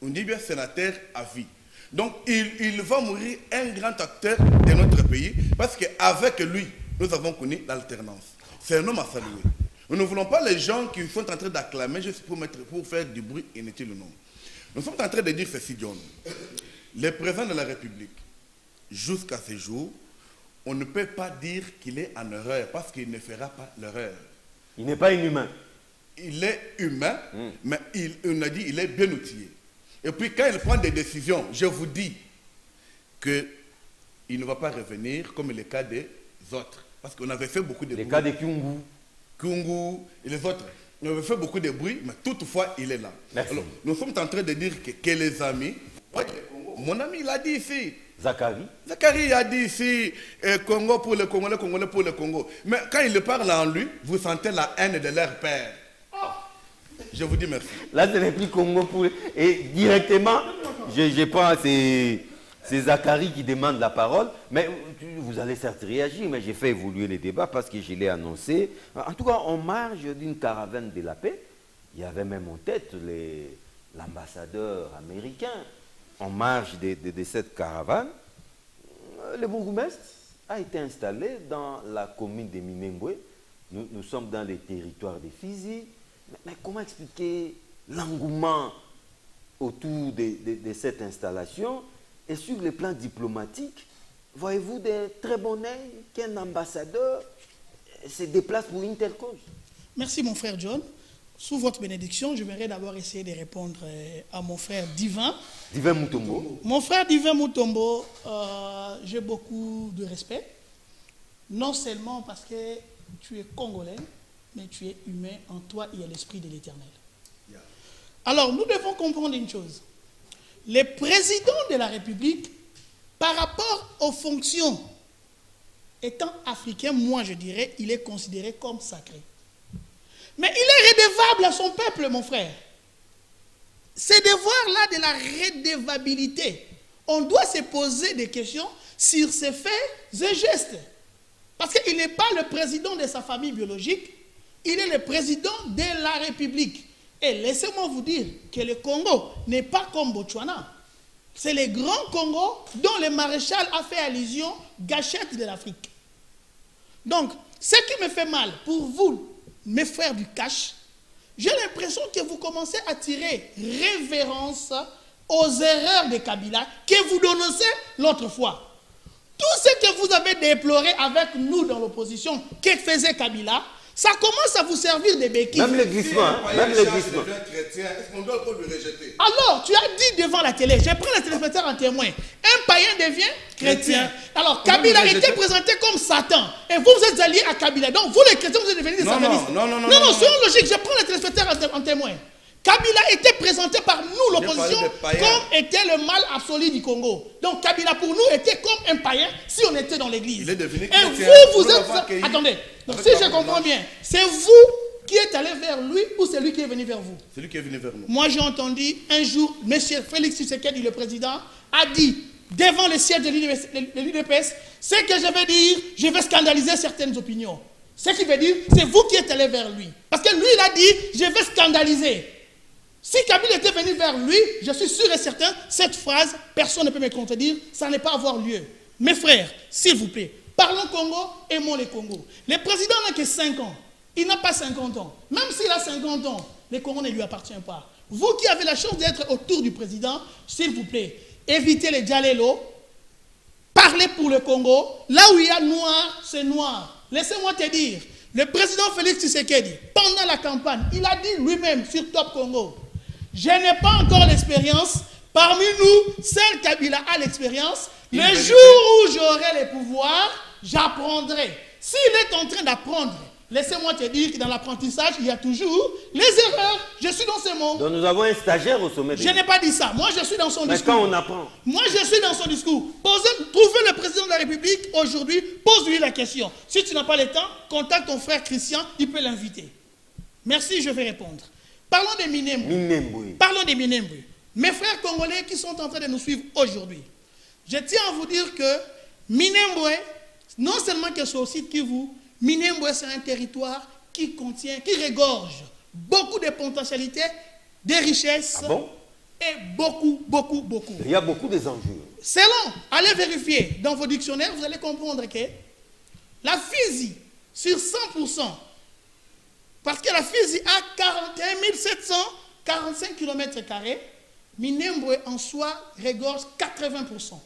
On dit bien sénateur à vie. Donc, il va mourir un grand acteur de notre pays parce qu'avec lui, nous avons connu l'alternance. C'est un homme à saluer. Nous ne voulons pas les gens qui sont en train d'acclamer juste pour faire du bruit inutile ou non. Nous sommes en train de dire ceci, John. Le président de la République, jusqu'à ce jour, on ne peut pas dire qu'il est en erreur parce qu'il ne fera pas l'erreur. Il n'est pas inhumain. Il est humain, mais on a dit qu'il est bien outillé. Et puis quand il prend des décisions, je vous dis qu'il ne va pas revenir comme le cas des autres. Parce qu'on avait fait beaucoup de bruit. Le cas de Kyungu. Kyungu et les autres. On avait fait beaucoup de bruit, mais toutefois, il est là. Merci. Alors, nous sommes en train de dire que les amis... Mon ami, il a dit ici. Zachary a dit ici, Congo pour le Congolais, Congolais pour le Congo. Mais quand il parle en lui, vous sentez la haine de leur père. Je vous dis merci. Là, ce n'est plus Congo pour... Et directement, je pense que c'est Zachary qui demande la parole. Mais vous allez certes réagir, mais j'ai fait évoluer les débats parce que je l'ai annoncé. En tout cas, en marge d'une caravane de la paix, il y avait même en tête l'ambassadeur américain. En marge de cette caravane, le bourgmestre a été installé dans la commune de Minembwe. Nous sommes dans les territoires de Fizi. Mais comment expliquer l'engouement autour de cette installation? Et sur le plan diplomatique, voyez-vous de très bon œil qu'un ambassadeur se déplace pour une telle cause? Merci mon frère John. Sous votre bénédiction, je vais d'abord essayer de répondre à mon frère Divin. Divin Mutombo. Mon frère Divin Mutombo, j'ai beaucoup de respect. Non seulement parce que tu es congolais, mais tu es humain. En toi, il y a l'esprit de l'Éternel. Yeah. Alors, nous devons comprendre une chose. Le président de la République, par rapport aux fonctions, étant africain, moi je dirais, il est considéré comme sacré. Mais il est redevable à son peuple, mon frère. Ces devoirs-là de la redevabilité, on doit se poser des questions sur ses faits et gestes. Parce qu'il n'est pas le président de sa famille biologique, il est le président de la République. Et laissez-moi vous dire que le Congo n'est pas comme Botswana. c'est les grands Congos dont le maréchal a fait allusion, gâchette de l'Afrique. Donc, ce qui me fait mal pour vous, mes frères du cash, j'ai l'impression que vous commencez à tirer révérence aux erreurs de Kabila que vous dénoncez l'autre fois. Tout ce que vous avez déploré avec nous dans l'opposition, que faisait Kabila, ça commence à vous servir de béquilles. Même le glissement, même le glissement. Est-ce qu'on doit encore le rejeter? Alors, tu as dit devant la télé, je prends les téléspectateurs en témoin, un païen devient chrétien. Alors, Kabila était présenté comme Satan. Et vous êtes alliés à Kabila. Donc, vous les chrétiens, vous êtes devenus des satanistes. Non, selon logique, je prends les téléspectateurs en témoin. Kabila était présenté par nous, l'opposition, comme était le mal absolu du Congo. Donc Kabila pour nous était comme un païen si on était dans l'église. Il est devenu et chrétien. vous êtes... Attendez, donc si je comprends bien, c'est vous qui êtes allé vers lui ou c'est lui qui est venu vers vous? C'est lui qui est venu vers nous. Moi j'ai entendu un jour, M. Félix Tshisekedi, le président, a dit devant le siège de l'UDPS, ce que je vais dire, je vais scandaliser certaines opinions. Ce qui veut dire, c'est vous qui êtes allé vers lui. Parce que lui, il a dit, je vais scandaliser. Si Kabila était venu vers lui, je suis sûr et certain, cette phrase, personne ne peut me contredire, ça n'est pas avoir lieu. Mes frères, s'il vous plaît, parlons Congo, aimons les Congo. Le président n'a que 5 ans. Il n'a pas 50 ans. Même s'il a 50 ans, le Congo ne lui appartient pas. Vous qui avez la chance d'être autour du président, s'il vous plaît, évitez les Djalelo, parlez pour le Congo. Là où il y a noir, c'est noir. Laissez-moi te dire, le président Félix Tshisekedi, pendant la campagne, il a dit lui-même sur Top Congo, je n'ai pas encore l'expérience. Parmi nous, seul Kabila a l'expérience. Le jour où j'aurai le pouvoir, j'apprendrai. S'il est en train d'apprendre, laissez-moi te dire que dans l'apprentissage, il y a toujours les erreurs. Je suis dans ce monde. Donc nous avons un stagiaire au sommet. Je n'ai pas dit ça. Moi, je suis dans son discours. Mais quand on apprend. Moi, je suis dans son discours. Trouvez le président de la République aujourd'hui, pose-lui la question. Si tu n'as pas le temps, contacte ton frère Christian, il peut l'inviter. Merci, je vais répondre. Parlons des Minembwe. Parlons des Minembwe. Mes frères congolais qui sont en train de nous suivre aujourd'hui. Je tiens à vous dire que Minembwe, non seulement que c'est au site Kivu, Minembwe c'est un territoire qui contient, qui regorge beaucoup de potentialités, de richesses. Ah bon? Et beaucoup. Il y a beaucoup des enjeux. C'est long. Allez vérifier dans vos dictionnaires, vous allez comprendre que la Fizi, sur 100%, parce que la Fizi a 41 745 km², Minembwe en soi regorge 80%.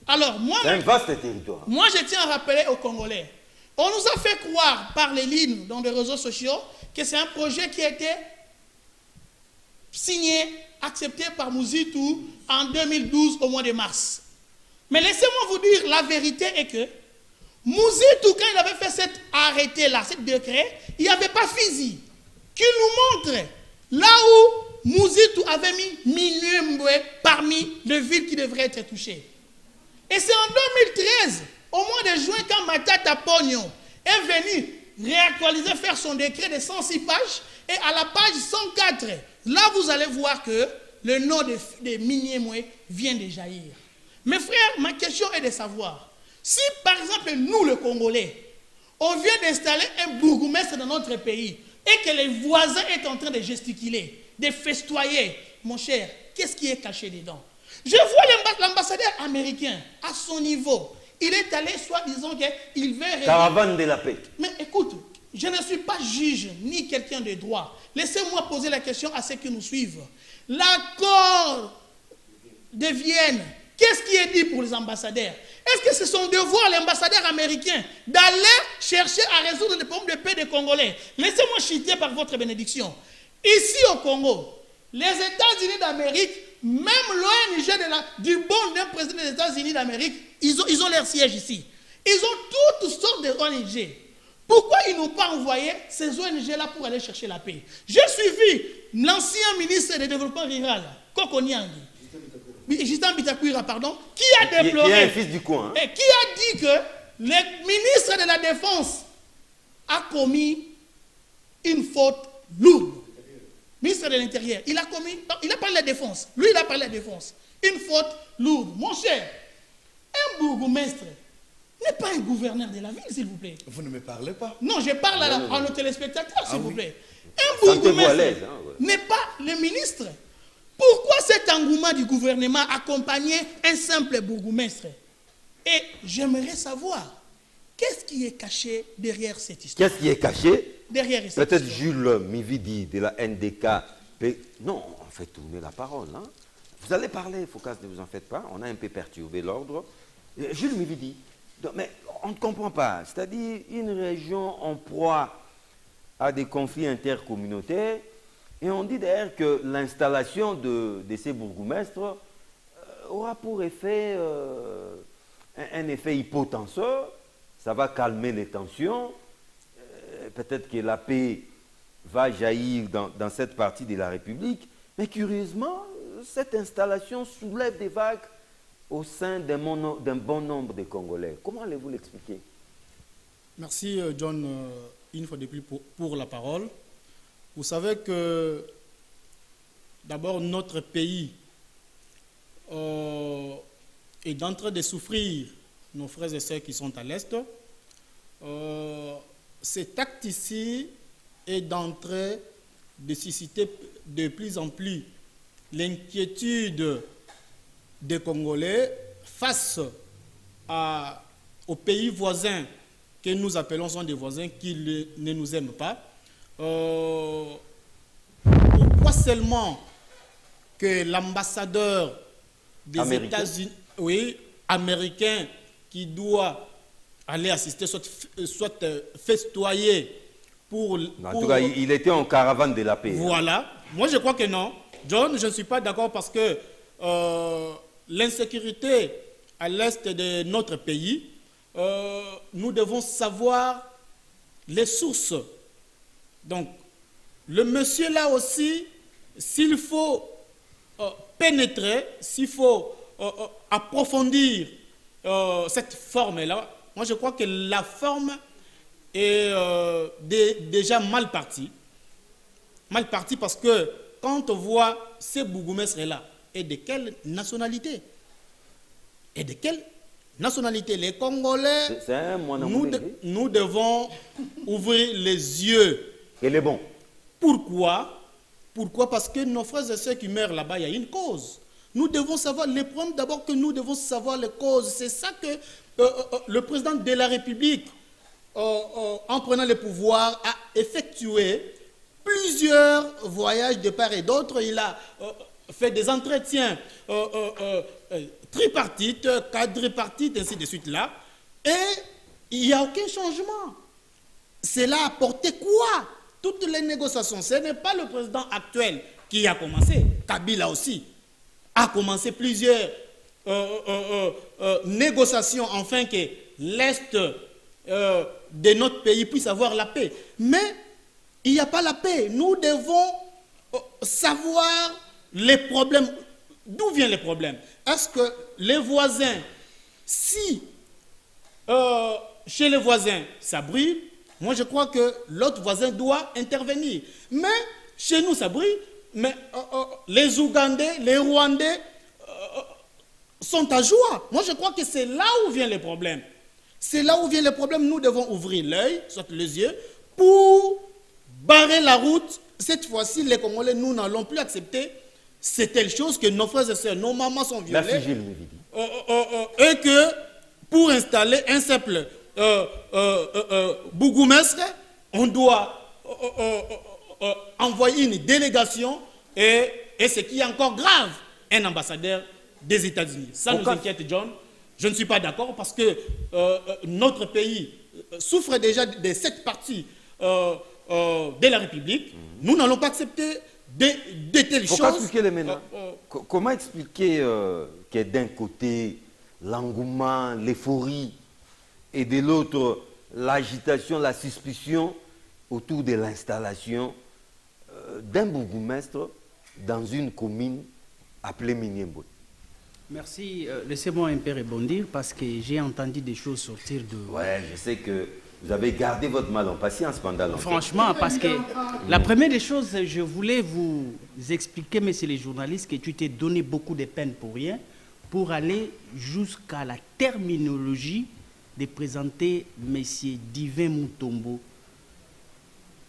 Alors, moi, c'est un vaste territoire. Moi, je tiens à rappeler aux Congolais, on nous a fait croire par les lignes dans les réseaux sociaux que c'est un projet qui a été signé, accepté par Mouzitou en 2012 au mois de mars. Mais laissez-moi vous dire, la vérité est que Mouzitou, quand il avait fait cet arrêté-là, ce décret, il n'y avait pas Fizi qui nous montre là où Mouzitou avait mis Minembwe parmi les villes qui devraient être touchées. Et c'est en 2013, au mois de juin, quand Matata Pogno est venu réactualiser, faire son décret de 106 pages, et à la page 104, là vous allez voir que le nom de Minembwe vient de jaillir. Mes frères, ma question est de savoir, si par exemple nous le Congolais, on vient d'installer un bourgmestre dans notre pays, et que les voisins sont en train de gesticuler, de festoyer, mon cher, qu'est-ce qui est caché dedans? Je vois l'ambassadeur américain, à son niveau, il est allé soi-disant qu'il veut... Caravane de la paix. Mais écoute, je ne suis pas juge, ni quelqu'un de droit. Laissez-moi poser la question à ceux qui nous suivent. L'accord de Vienne, qu'est-ce qui est dit pour les ambassadeurs? Est-ce que c'est son devoir, l'ambassadeur américain, d'aller chercher à résoudre les problèmes de paix des Congolais? Laissez-moi chuter par votre bénédiction. Ici au Congo, les États-Unis d'Amérique, même l'ONG du bon d'un président des États-Unis d'Amérique, ils ont leur siège ici. Ils ont toutes sortes de ONG. Pourquoi ils n'ont pas envoyé ces ONG-là pour aller chercher la paix? J'ai suivi l'ancien ministre du Développement rural, Koko Nyangi, Justin Bitakwira, pardon, qui a déploré, qui est un fils du coin, hein? Et qui a dit que le ministre de la Défense a commis une faute lourde. Ministre de l'Intérieur, il a parlé de la défense. Lui, il a parlé de la défense. Une faute lourde. Mon cher, un bourgmestre n'est pas un gouverneur de la ville, s'il vous plaît. Vous ne me parlez pas. Non, je parle à nos téléspectateurs, s'il vous plaît. Un bourgmestre n'est pas le ministre. Pourquoi cet engouement du gouvernement accompagnait un simple bourgmestre? Et j'aimerais savoir, qu'est-ce qui est caché derrière cette histoire? Qu'est-ce qui est caché? Derrière cette Peut-être histoire. Jules Mividi de la NDK. Non, on fait tourner la parole. Hein. Vous allez parler, Foucault, ne vous en faites pas. On a un peu perturbé l'ordre. Jules Mividi. Mais on ne comprend pas. C'est-à-dire une région en proie à des conflits intercommunautaires. Et on dit d'ailleurs que l'installation de ces bourgmestres aura pour effet un effet hypotenseur. Ça va calmer les tensions. Peut-être que la paix va jaillir dans cette partie de la République. Mais curieusement, cette installation soulève des vagues au sein d'un bon nombre de Congolais. Comment allez-vous l'expliquer? Merci, John, une fois de plus pour la parole. Vous savez que, d'abord, notre pays est en train de souffrir, nos frères et sœurs qui sont à l'Est. Cet acte ici est en train de susciter de plus en plus l'inquiétude des Congolais face aux pays voisins que nous appelons sont des voisins qui ne nous aiment pas. Pourquoi seulement que l'ambassadeur des États-Unis, oui, américain, qui doit aller assister, soit festoyer pour... En tout cas, il était en caravane de la paix. Voilà. Hein. Moi, je crois que non. John, je ne suis pas d'accord parce que l'insécurité à l'est de notre pays, nous devons savoir les sources. Donc, le monsieur là aussi, s'il faut pénétrer, s'il faut approfondir cette forme-là, moi je crois que la forme est déjà mal partie. Mal partie parce que quand on voit ces bourgmestres-là, et de quelle nationalité? Et de quelle nationalité? Les Congolais, nous devons ouvrir les yeux. Et les bons. Pourquoi? Pourquoi? Parce que nos frères et sœurs qui meurent là-bas, il y a une cause. Nous devons savoir, les problèmes d'abord que nous devons savoir les causes. C'est ça que le président de la République, en prenant le pouvoir, a effectué plusieurs voyages de part et d'autre. Il a fait des entretiens tripartites, quadripartites, ainsi de suite là. Et il n'y a aucun changement. Cela a apporté quoi? Toutes les négociations. Ce n'est pas le président actuel qui a commencé. Kabila aussi a commencé plusieurs négociations afin que l'Est de notre pays puisse avoir la paix. Mais il n'y a pas la paix. Nous devons savoir les problèmes. D'où viennent les problèmes? Est-ce que les voisins, si chez les voisins ça brille, moi je crois que l'autre voisin doit intervenir. Mais chez nous ça brille, mais les Ougandais, les Rwandais sont à joie. Moi je crois que c'est là où viennent les problèmes. C'est là où viennent les problèmes. Nous devons ouvrir l'œil, soit les yeux, pour barrer la route. Cette fois-ci, les Congolais, nous n'allons plus accepter c'est telle chose que nos frères et sœurs, nos mamans sont violées. Merci Gilles Mividi. Et que pour installer un simple bourgmestre, on doit envoyer une délégation et ce qui est encore grave, un ambassadeur des États-Unis. Ça nous inquiète, John. Je ne suis pas d'accord parce que notre pays souffre déjà de cette partie de la République. Nous n'allons pas accepter de telles choses. Comment expliquer que d'un côté, l'engouement, l'euphorie, et de l'autre, l'agitation, la suspicion autour de l'installation d'un bourgmestre dans une commune appelée Miniembo? Merci. Laissez-moi un peu rebondir parce que j'ai entendu des choses sortir de... Ouais, je sais que vous avez gardé votre mal en patience pendant longtemps. Franchement, parce que la première des choses, je voulais vous expliquer, messieurs les journalistes, que tu t'es donné beaucoup de peine pour rien, pour aller jusqu'à la terminologie de présenter M. Divin Mutombo,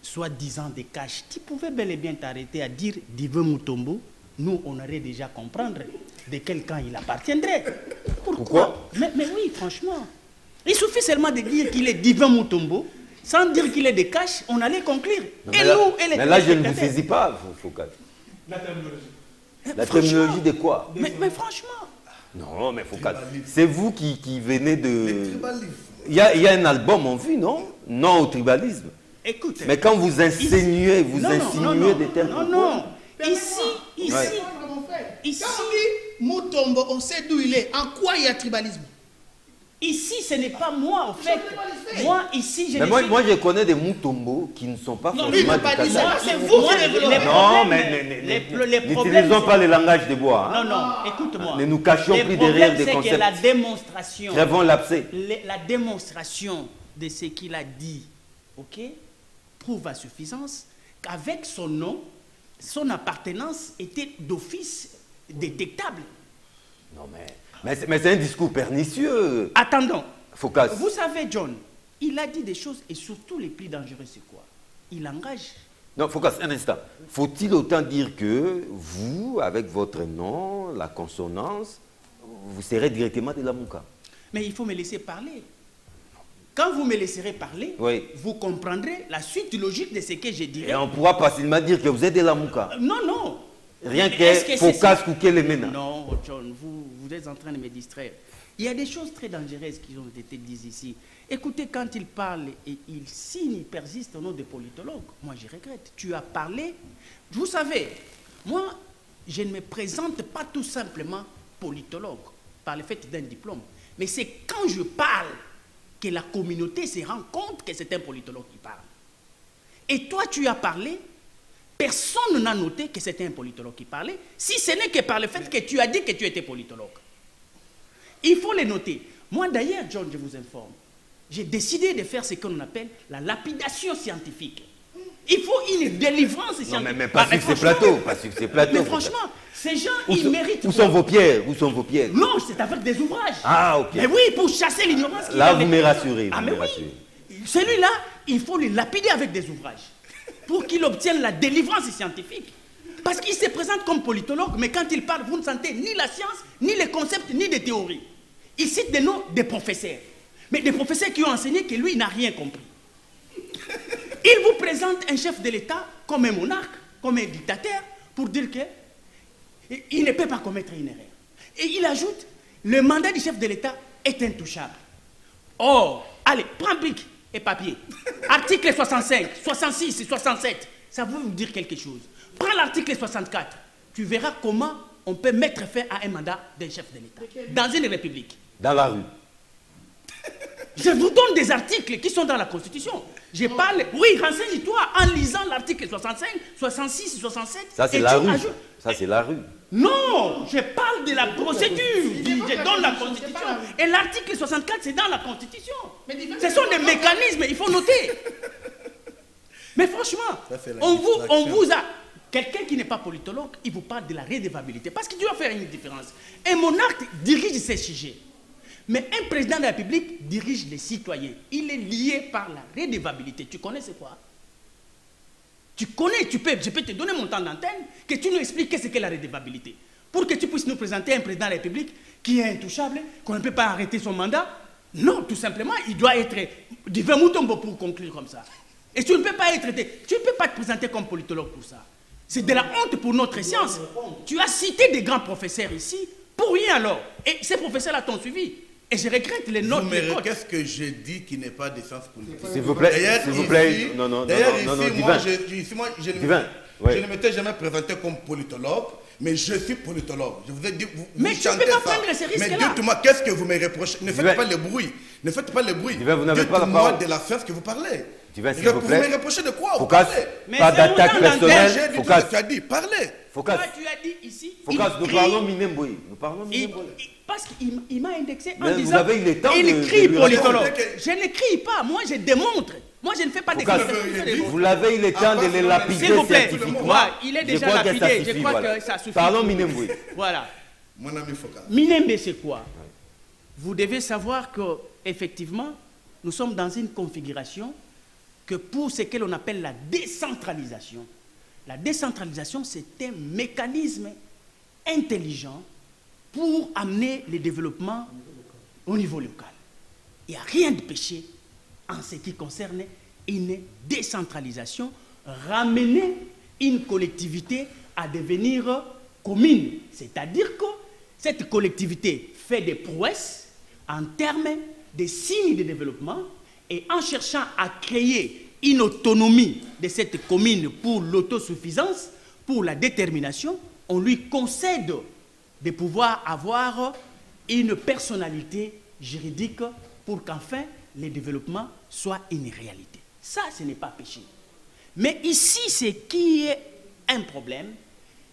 soi-disant des caches. Tu pouvais bel et bien t'arrêter à dire Divin Mutombo nous, on aurait déjà comprendre de quel camp il appartiendrait. Pourquoi? Mais oui, franchement. Il suffit seulement de dire qu'il est divin Mutombo, sans dire qu'il est de cash, on allait conclure. Non, et mais là, nous, et les mais là, je ne vous téléspectateurs. saisis pas, Foucault. La terminologie. La terminologie de quoi? Mais franchement. Non, mais Foucault, c'est vous qui venez de... Tribalisme. Il y a un album en vue, non? Non au tribalisme. Écoute. Mais quand vous insinuez, non, des termes... non. Ici, Ouais. ici, Quand on dit Mutombo, on sait d'où il est. En quoi il y a tribalisme? ici, ce n'est pas moi, en fait. Moi, ici, je Mais ne moi, suis- moi, je connais des Mutombo qui ne sont pas Non, lui, il forcément n'a pas du dit Qatar. ça. C'est vous qui développez. Non, mais n'utilisons pas le langage de bois. Hein. Non, écoute-moi. Ne nous cachons Le plus problème, derrière des c'est que concepts. la démonstration, Crèvons l'abcès. la démonstration de ce qu'il a dit, ok, prouve à suffisance qu'avec son nom, son appartenance était d'office détectable. Non, mais c'est un discours pernicieux. Attendons. Focus. Vous savez, John, il a dit des choses et surtout les plus dangereux, c'est quoi? Il engage. Non, Focus, un instant. Faut-il autant dire que vous, avec votre nom, la consonance, vous serez directement de la Mouka? Mais il faut me laisser parler. Quand vous me laisserez parler, Oui. vous comprendrez la suite logique de ce que je dirai. Et on pourra facilement dire que vous êtes de la Mouka. Non. Rien Mais est-ce que c'est ça? Focus Kouké les mena. Non, John, vous êtes en train de me distraire. Il y a des choses très dangereuses qui ont été dites ici. Écoutez, quand il parle et il signe, il persiste au nom de politologue. Moi, je regrette. Tu as parlé. Vous savez, moi, je ne me présente pas tout simplement politologue par le fait d'un diplôme. Mais c'est quand je parle que la communauté se rend compte que c'est un politologue qui parle. Et toi, tu as parlé. Personne n'a noté que c'était un politologue qui parlait, si ce n'est que par le fait que tu as dit que tu étais politologue. Il faut les noter. Moi d'ailleurs, John, je vous informe, j'ai décidé de faire ce qu'on appelle la lapidation scientifique. Il faut une délivrance scientifique. Non, mais pas sur ces plateaux. Pas sur ces plateaux. Mais franchement, ces gens, ils méritent... Où sont vos pierres? Où sont vos pierres? Non, c'est avec des ouvrages. Ah, ok. Mais oui, pour chasser l'ignorance. Là, vous me rassurez. Ah, vous mais me oui. rassurez. Celui-là, il faut le lapider avec des ouvrages pour qu'il obtienne la délivrance scientifique. Parce qu'il se présente comme politologue, mais quand il parle, vous ne sentez ni la science, ni les concepts, ni les théories. Il cite des noms des professeurs. Mais des professeurs qui ont enseigné que lui n'a rien compris. Il vous présente un chef de l'État comme un monarque, comme un dictateur, pour dire qu'il ne peut pas commettre une erreur. Et il ajoute, le mandat du chef de l'État est intouchable. Or, allez, prends bic et papier. Article 65, 66 et 67, ça veut vous dire quelque chose. Prends l'article 64, tu verras comment on peut mettre fin à un mandat d'un chef de l'État dans une république. Dans la rue. Je vous donne des articles qui sont dans la Constitution. Je parle, oui, renseigne-toi en lisant l'article 65, 66 et 67. Ça, c'est et la tu rue. ajoutes- Ça, c'est la rue. Non, je parle de la procédure. Je donne la Constitution. Et l'article 64, c'est dans la Constitution. Ce sont des mécanismes, il faut noter. Mais franchement, Ça, c'est la on distraction. vous a... Quelqu'un qui n'est pas politologue, il vous parle de la redevabilité. Parce qu'il doit faire une différence. Un monarque dirige ses sujets. Mais un président de la République dirige les citoyens. Il est lié par la redevabilité. Tu connais c'est quoi? Tu connais, je peux te donner mon temps d'antenne, que tu nous expliques ce qu'est la redevabilité. Pour que tu puisses nous présenter un président de la République qui est intouchable, qu'on ne peut pas arrêter son mandat. Non, tout simplement, il doit être divin Mutombo pour conclure comme ça. Et tu ne peux pas tu ne peux pas te présenter comme politologue pour ça. C'est de la honte pour notre science. Tu as cité des grands professeurs ici, pour rien alors. Et ces professeurs-là t'ont suivi. Et je regrette les notes. Qu'est-ce que j'ai dit qui n'est pas de sens politique? S'il vous plaît, D'ailleurs, s'il vous plaît. ici- Non, d'ailleurs, non, ici, Divin. moi, je Divin, ne ouais. m'étais jamais présenté comme politologue, mais je suis politologue. Je vous ai dit, Mais vous tu ne chantez peux pas ça. prendre ces risques-là. Mais dites-moi, qu'est-ce que vous me reprochez? Ne Divin. faites pas le bruit. Ne faites pas le bruit. Divin, vous n'avez pas la Dites-moi parole. de la science que vous parlez. Divin, s'il vous plaît. Vous me reprochez de quoi? Vous Focus, parlez. Mais pas c'est d'attaque mon temps d'antenne. personnelle. J'ai dit tout ce Focus, que tu as dit. Parlez. Focus, Toi, tu as dit ici. Focus, nous crie. parlons Minemboy. Nous parlons Il- Minemboy. parce qu'il m'a indexé en Mais vous disant avez eu le temps il de crie lui politologue. répondre. Je ne crie pas, moi je démontre. Moi je ne fais pas Focus, d'explication. vous l'avez eu le temps de les lapider S'il vous plaît, scientifiquement. ouais, il est Je déjà crois que ça lapidé. Je suffit, crois voilà. que ça suffit. Parlons Minemboy. Voilà. Mon ami Focus. Minembe, c'est quoi? Vous devez savoir que effectivement, nous sommes dans une configuration que pour ce que l'on appelle la décentralisation, c'est un mécanisme intelligent pour amener le développement au niveau local. Il n'y a rien de péché en ce qui concerne une décentralisation, ramener une collectivité à devenir commune. C'est-à-dire que cette collectivité fait des prouesses en termes de signes de développement et en cherchant à créer une autonomie de cette commune pour l'autosuffisance, pour la détermination, on lui concède de pouvoir avoir une personnalité juridique pour qu'enfin le développement soit une réalité. Ça, ce n'est pas péché. Mais ici, ce qui est un problème,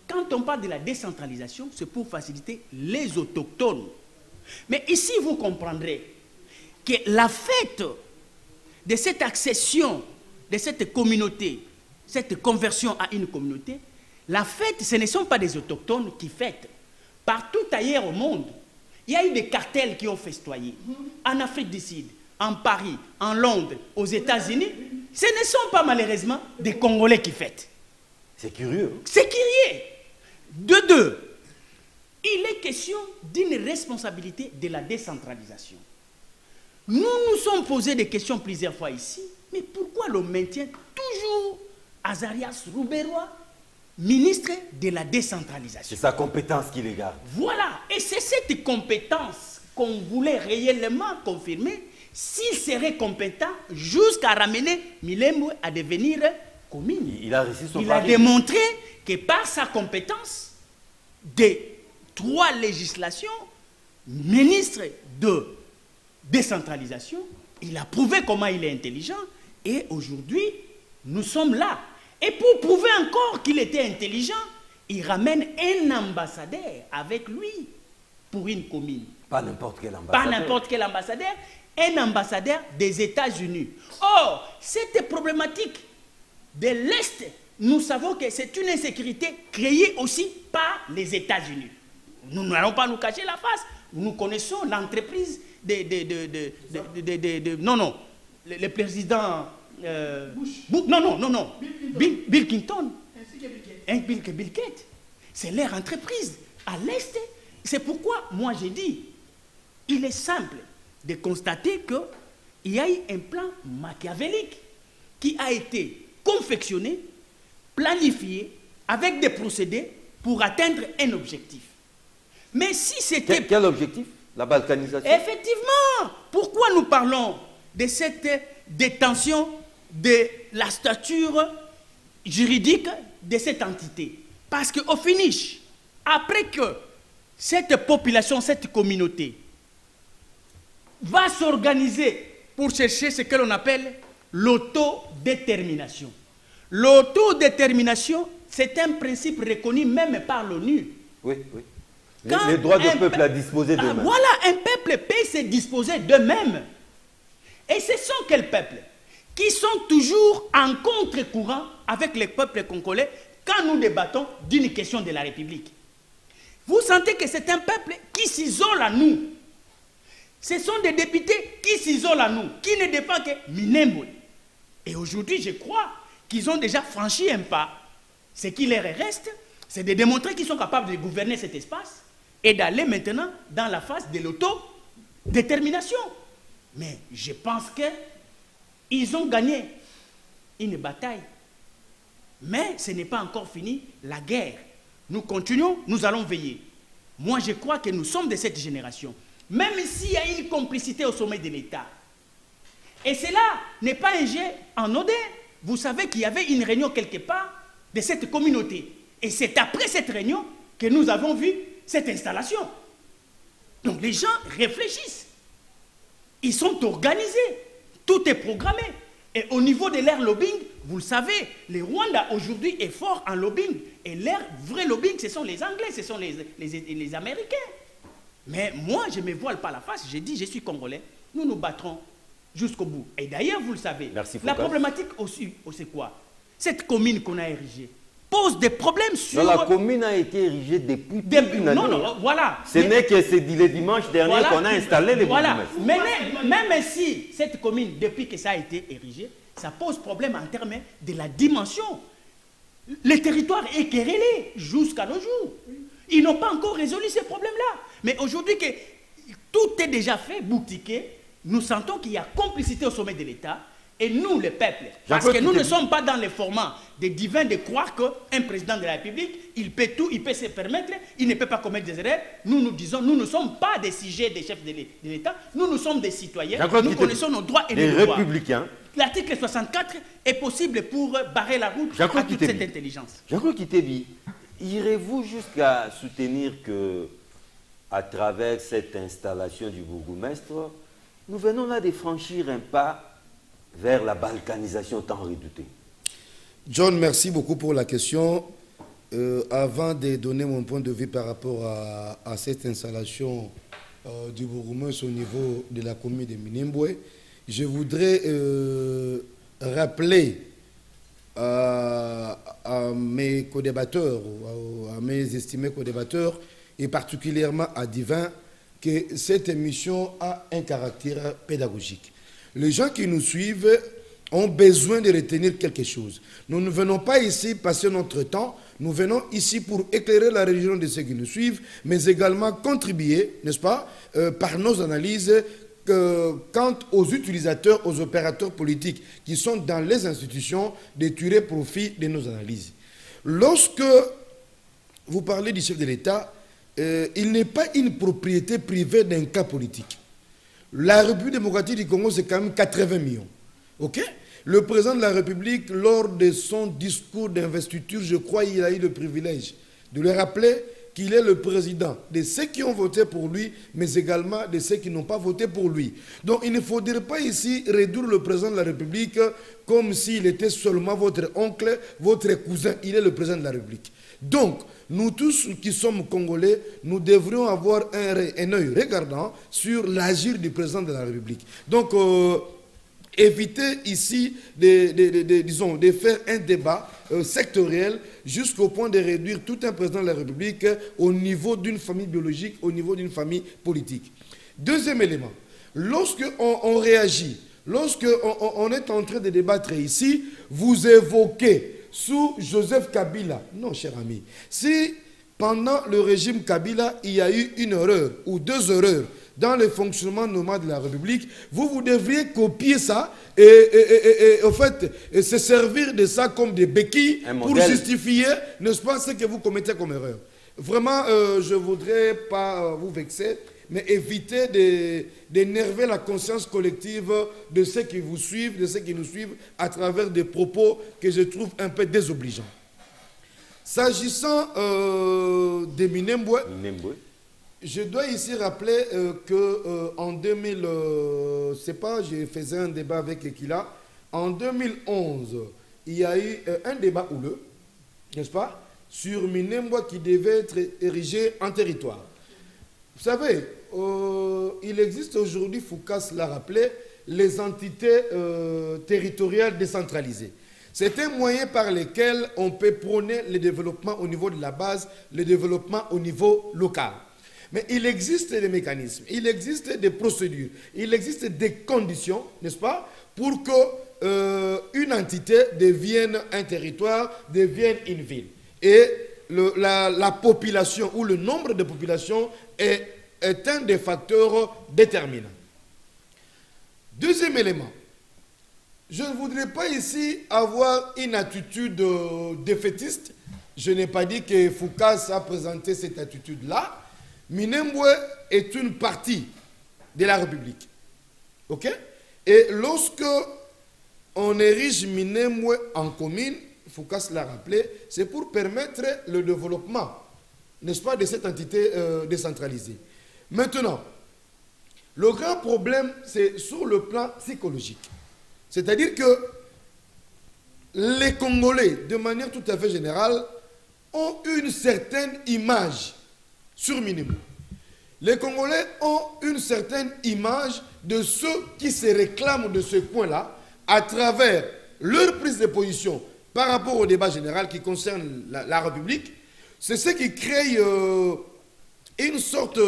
quand on parle de la décentralisation, c'est pour faciliter les autochtones. Mais ici, vous comprendrez que la fête de cette accession de cette communauté, cette conversion à une communauté, la fête, ce ne sont pas des autochtones qui fêtent. Partout ailleurs au monde, il y a eu des cartels qui ont festoyé. En Afrique du Sud, en Paris, en Londres, aux États-Unis, ce ne sont pas malheureusement des Congolais qui fêtent. C'est curieux. C'est curieux. De deux, il est question d'une responsabilité de la décentralisation. Nous nous sommes posé des questions plusieurs fois ici, mais pourquoi l'on maintient toujours Azarias Rouberois, ministre de la décentralisation? C'est sa compétence qui les garde. Voilà, et c'est cette compétence qu'on voulait réellement confirmer s'il serait compétent jusqu'à ramener Milembo à devenir commune. Il a réussi son Il pari. a démontré que par sa compétence des 3 législations, ministre de décentralisation, il a prouvé comment il est intelligent et aujourd'hui, nous sommes là. Et pour prouver encore qu'il était intelligent, il ramène un ambassadeur avec lui pour une commune. Pas n'importe quel ambassadeur. Pas n'importe quel ambassadeur, un ambassadeur des États-Unis. Or, cette problématique de l'Est, nous savons que c'est une insécurité créée aussi par les États-Unis. Nous n'allons pas nous cacher la face. Nous connaissons l'entreprise le président Bush. Non. Bill Clinton. Ainsi que Bill Gates. C'est leur entreprise à l'Est. C'est pourquoi, moi, j'ai dit, il est simple de constater qu'il y a eu un plan machiavélique qui a été confectionné, planifié, avec des procédés pour atteindre un objectif. Mais si c'était... Quel objectif? La balkanisation? Effectivement. Pourquoi nous parlons de cette détention de la stature juridique de cette entité? Parce qu'au finish, après que cette population, cette communauté va s'organiser pour chercher ce que l'on appelle l'autodétermination. L'autodétermination, c'est un principe reconnu même par l'ONU. Oui. Les droits du peuple à disposer d'eux-mêmes. Voilà, un peuple peut se disposer d'eux-mêmes. Et ce sont quels peuples qui sont toujours en contre-courant avec les peuples congolais quand nous débattons d'une question de la République. Vous sentez que c'est un peuple qui s'isole à nous. Ce sont des députés qui s'isolent à nous, qui ne dépendent que Minembo. Et aujourd'hui, je crois qu'ils ont déjà franchi un pas. Ce qui leur reste, c'est de démontrer qu'ils sont capables de gouverner cet espace et d'aller maintenant dans la phase de l'autodétermination. Mais je pense qu'ils ont gagné une bataille. Mais ce n'est pas encore fini, la guerre. Nous continuons, nous allons veiller. Moi, je crois que nous sommes de cette génération. Même s'il y a une complicité au sommet de l'État. Et cela n'est pas un jet anodin. Vous savez qu'il y avait une réunion quelque part de cette communauté. Et c'est après cette réunion que nous avons vu cette installation. Donc les gens réfléchissent. Ils sont organisés. Tout est programmé. Et au niveau de leur lobbying, vous le savez, le Rwanda aujourd'hui est fort en lobbying. Et leur vrai lobbying, ce sont les Anglais, ce sont les Américains. Mais moi, je ne me voile pas la face. J'ai dit, je suis Congolais. Nous nous battrons jusqu'au bout. Et d'ailleurs, vous le savez, la problématique aussi, c'est quoi? Cette commune qu'on a érigée pose des problèmes sur... Non, la commune a été érigée depuis une année. Non, voilà. Ce n'est que le dimanche dernier qu'on a installé les bourgmestres. Mais même si cette commune, depuis que ça a été érigé, ça pose problème en termes de la dimension. Le territoire est querellé jusqu'à nos jours. Ils n'ont pas encore résolu ces problèmes-là. Mais aujourd'hui que tout est déjà fait, boutiqué, nous sentons qu'il y a complicité au sommet de l'État. Et nous, le peuple, parce que nous ne sommes pas dans le format des divins de croire qu'un président de la République, il peut tout, il peut se permettre, il ne peut pas commettre des erreurs. Nous, nous disons, nous ne sommes pas des sujets des chefs de l'État, nous sommes des citoyens, nous connaissons nos droits et nos devoirs. Les républicains. L'article 64 est possible pour barrer la route à toute cette intelligence. Jean-Claude Kitebi, irez-vous jusqu'à soutenir que, à travers cette installation du bourgmestre, nous venons là de franchir un pas vers la balkanisation tant redoutée? John, merci beaucoup pour la question. Avant de donner mon point de vue par rapport à cette installation du bourgmestre au niveau de la commune de Minembwe, je voudrais rappeler à mes co-débatteurs, à mes estimés co-débatteurs, et particulièrement à Divin, que cette émission a un caractère pédagogique. Les gens qui nous suivent ont besoin de retenir quelque chose. Nous ne venons pas ici passer notre temps, nous venons ici pour éclairer la religion de ceux qui nous suivent, mais également contribuer, n'est-ce pas, par nos analyses, quant aux utilisateurs, aux opérateurs politiques qui sont dans les institutions, de tirer profit de nos analyses. Lorsque vous parlez du chef de l'État, il n'est pas une propriété privée d'un cas politique. La République démocratique du Congo, c'est quand même 80 millions. Ok? Le président de la République, lors de son discours d'investiture, je crois qu'il a eu le privilège de lui rappeler qu'il est le président de ceux qui ont voté pour lui, mais également de ceux qui n'ont pas voté pour lui. Donc il ne faudrait pas ici réduire le président de la République comme s'il était seulement votre oncle, votre cousin. Il est le président de la République. Donc, nous tous qui sommes Congolais, nous devrions avoir un œil regardant sur l'agir du président de la République. Donc, éviter ici de faire un débat sectoriel jusqu'au point de réduire tout un président de la République au niveau d'une famille biologique, au niveau d'une famille politique. Deuxième élément, lorsqu'on réagit, lorsqu'on est en train de débattre ici, vous évoquez sous Joseph Kabila. Non, cher ami. Si pendant le régime Kabila, il y a eu une erreur ou deux erreurs dans le fonctionnement normal de la République, vous devriez copier ça et en fait, se servir de ça comme des béquilles pour justifier, n'est-ce pas, ce que vous commettez comme erreur. Vraiment, je ne voudrais pas vous vexer, mais éviter d'énerver la conscience collective de ceux qui vous suivent, de ceux qui nous suivent, à travers des propos que je trouve un peu désobligeants. S'agissant de Minembwe, je dois ici rappeler qu'en 2000, c'est pas, je faisais un débat avec Ekila, en 2011, il y a eu un débat houleux, n'est-ce pas, sur Minembwe qui devait être érigé en territoire. Vous savez, il existe aujourd'hui, Foucault l'a rappelé, les entités territoriales décentralisées. C'est un moyen par lequel on peut prôner le développement au niveau de la base, le développement au niveau local. Mais il existe des mécanismes, il existe des procédures, il existe des conditions, n'est-ce pas, pour qu'une entité devienne un territoire, devienne une ville. Et la population ou le nombre de populations est un des facteurs déterminants. Deuxième élément, je ne voudrais pas ici avoir une attitude défaitiste. Je n'ai pas dit que Foucault a présenté cette attitude-là. Minembwe est une partie de la République. Ok? Et lorsque on érige Minembwe en commune, Foucault l'a rappelé, c'est pour permettre le développement, n'est-ce pas, de cette entité décentralisée. Maintenant, le grand problème, c'est sur le plan psychologique. C'est-à-dire que les Congolais, de manière tout à fait générale, ont une certaine image sur Minembwe. Les Congolais ont une certaine image de ceux qui se réclament de ce point-là à travers leur prise de position par rapport au débat général qui concerne la République. C'est ce qui crée une sorte,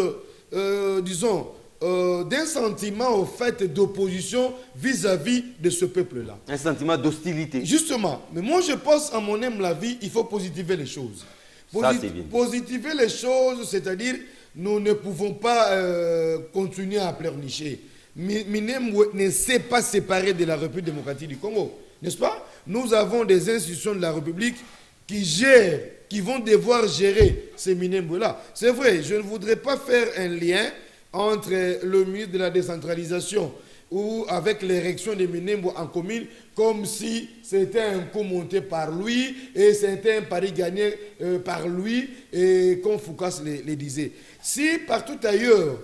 disons, d'un sentiment au fait d'opposition vis-à-vis de ce peuple-là. Un sentiment d'hostilité. Justement. Mais moi, je pense, à mon humble avis, il faut positiver les choses. Ça, c'est bien. Positiver les choses, c'est-à-dire, nous ne pouvons pas continuer à pleurnicher. Minembwe ne s'est pas séparé de la République démocratique du Congo, n'est-ce pas? Nous avons des institutions de la République qui gèrent, qui vont devoir gérer ces Minembwe-là. C'est vrai, je ne voudrais pas faire un lien entre le ministre de la décentralisation ou avec l'érection des Minembwe en commune, comme si c'était un coup monté par lui et c'était un pari gagné par lui, et comme Foucault le disait. Si partout ailleurs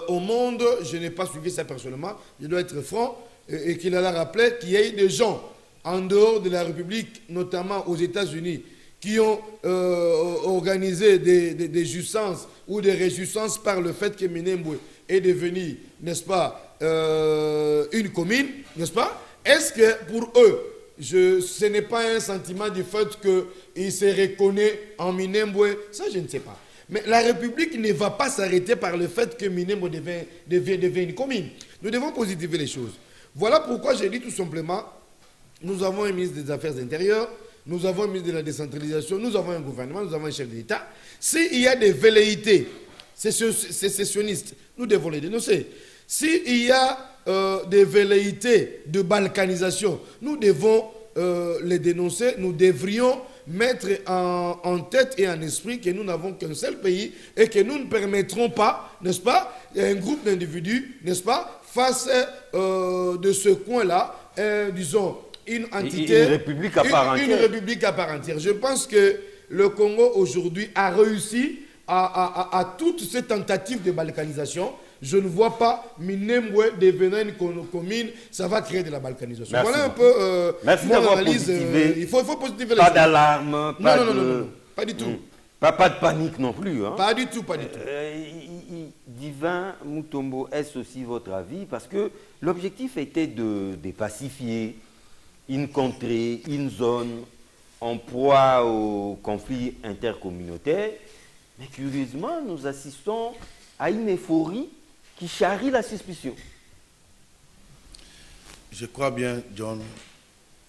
au monde, je n'ai pas suivi ça personnellement, je dois être franc, et qu'il a rappelé qu'il y a eu des gens en dehors de la République, notamment aux États-Unis, qui ont organisé des jouissances ou des réjouissances par le fait que Minembwe est devenu, n'est-ce pas, une commune, n'est-ce pas? Est-ce que pour eux, ce n'est pas un sentiment du fait qu'ils se reconnaissent en Minembwe? Ça, je ne sais pas. Mais la République ne va pas s'arrêter par le fait que Minembwe devient une commune. Nous devons positiver les choses. Voilà pourquoi j'ai dit tout simplement, nous avons un ministre des Affaires intérieures, nous avons un ministre de la décentralisation, nous avons un gouvernement, nous avons un chef d'État. S'il y a des velléités sécessionnistes, nous devons les dénoncer. S'il y a des velléités de balkanisation, nous devons les dénoncer. Nous devrions mettre en tête et en esprit que nous n'avons qu'un seul pays et que nous ne permettrons pas, n'est-ce pas, un groupe d'individus, n'est-ce pas, face de ce coin-là, disons, une entité, une république à part entière. Une république à part entière. Je pense que le Congo aujourd'hui a réussi à toutes ces tentatives de balkanisation. Je ne vois pas Minembwe devenir une commune, ça va créer de la balkanisation. Merci. Voilà un peu Merci mon d'avoir analyse. positivé. Il faut positiver les Pas choses. d'alarme, pas Non, pas du tout. Pas de panique non plus. Hein. Pas du tout, pas du tout. Divin Mutombo, est-ce aussi votre avis? Parce que l'objectif était de pacifier une contrée, une zone en proie au conflit intercommunautaire. Mais curieusement, nous assistons à une euphorie qui charrie la suspicion. Je crois bien, John,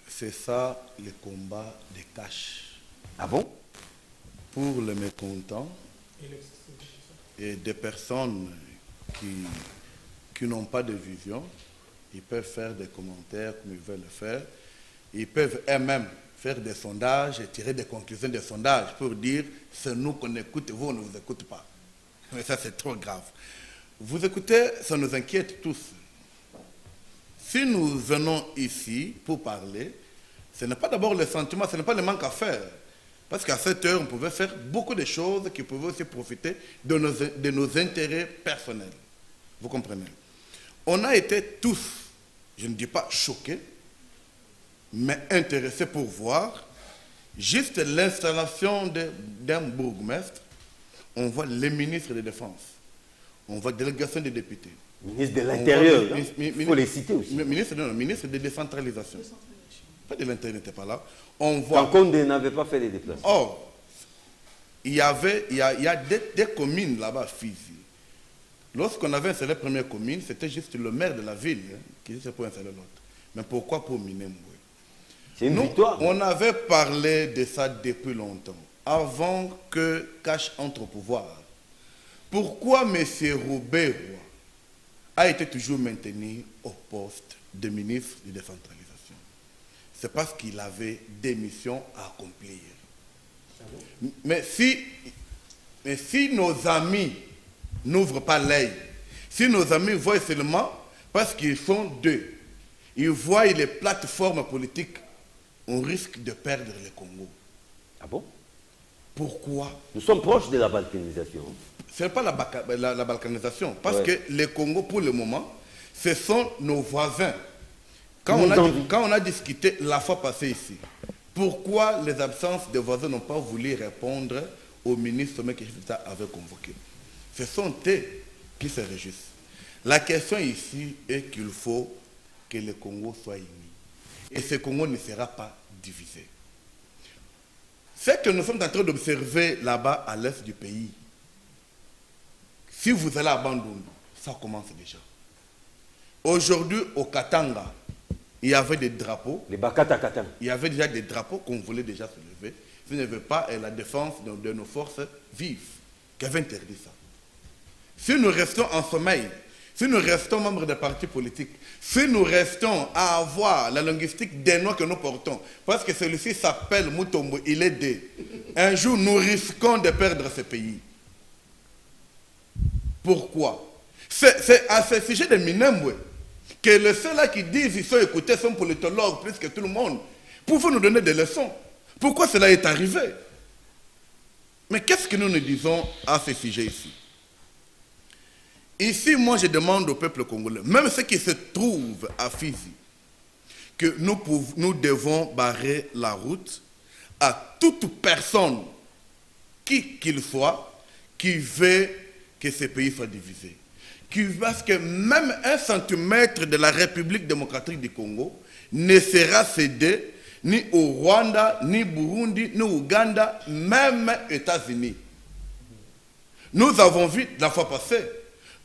c'est ça le combat des caches. Ah bon? Pour les mécontents et des personnes qui n'ont pas de vision, ils peuvent faire des commentaires comme ils veulent le faire. Ils peuvent eux-mêmes faire des sondages et tirer des conclusions des sondages pour dire c'est nous qu'on écoute, vous on ne vous écoute pas. Mais ça c'est trop grave. Vous écoutez, ça nous inquiète tous. Si nous venons ici pour parler, ce n'est pas d'abord le sentiment, ce n'est pas le manque à faire. Parce qu'à cette heure, on pouvait faire beaucoup de choses qui pouvaient aussi profiter de nos intérêts personnels. Vous comprenez? On a été tous, je ne dis pas choqués, mais intéressés pour voir juste l'installation d'un bourgmestre. On voit les ministres de défense, on voit la délégation des députés. Ministre de l'Intérieur, il faut les citer aussi. Ministre de décentralisation. Pas de l'Intérieur n'était pas là. On voit. Quand Condé n'avait pas fait les déplacements. Or, il y a des communes là-bas, Fizi. Lorsqu'on avait installé la première commune, c'était juste le maire de la ville qui était pour installer l'autre. Mais pourquoi pour Minembwe? C'est une victoire. On avait parlé de ça depuis longtemps, avant que Cash entre au pouvoir. Pourquoi M. Robert Roy a été toujours maintenu au poste de ministre de décentralisation? C'est parce qu'il avait des missions à accomplir. Mais si nos amis n'ouvrent pas l'œil, si nos amis voient seulement, parce qu'ils sont deux, ils voient les plateformes politiques, on risque de perdre le Congo. Ah bon? Pourquoi? Nous sommes proches de la balkanisation. Ce n'est pas la balkanisation, parce que le Congo, pour le moment, ce sont nos voisins. Quand on a discuté la fois passée ici, pourquoi les absences des voisins n'ont pas voulu répondre au ministre que l'État avait convoqué? Ce sont eux qui se réjouissent. La question ici est qu'il faut que le Congo soit uni. Et ce Congo ne sera pas divisé. Ce que nous sommes en train d'observer là-bas à l'est du pays, si vous allez à Bandundu, ça commence déjà. Aujourd'hui, au Katanga, il y avait des drapeaux. Les Bakata Katanga. Il y avait déjà des drapeaux qu'on voulait déjà se lever. ce n'est pas la défense de nos forces vives qui avait interdit ça. Si nous restons en sommeil, si nous restons membres des partis politiques, si nous restons à avoir la linguistique des noms que nous portons, parce que celui-ci s'appelle Mutombo, il est D. Un jour, nous risquons de perdre ce pays. Pourquoi? C'est à ce sujet de Minembwe que ceux-là qui disent qu'ils sont écoutés sont politologues plus que tout le monde. Pouvez nous donner des leçons? Pourquoi cela est arrivé? Mais qu'est-ce que nous disons à ce sujet ici? Ici, moi, je demande au peuple congolais, même ceux qui se trouvent à Fizi, que nous devons barrer la route à toute personne, qui qu'il soit, qui veut que ce pays soit divisé. Parce que même 1 centimètre de la République démocratique du Congo ne sera cédé ni au Rwanda, ni Burundi, ni Ouganda, même États-Unis. Nous avons vu la fois passée,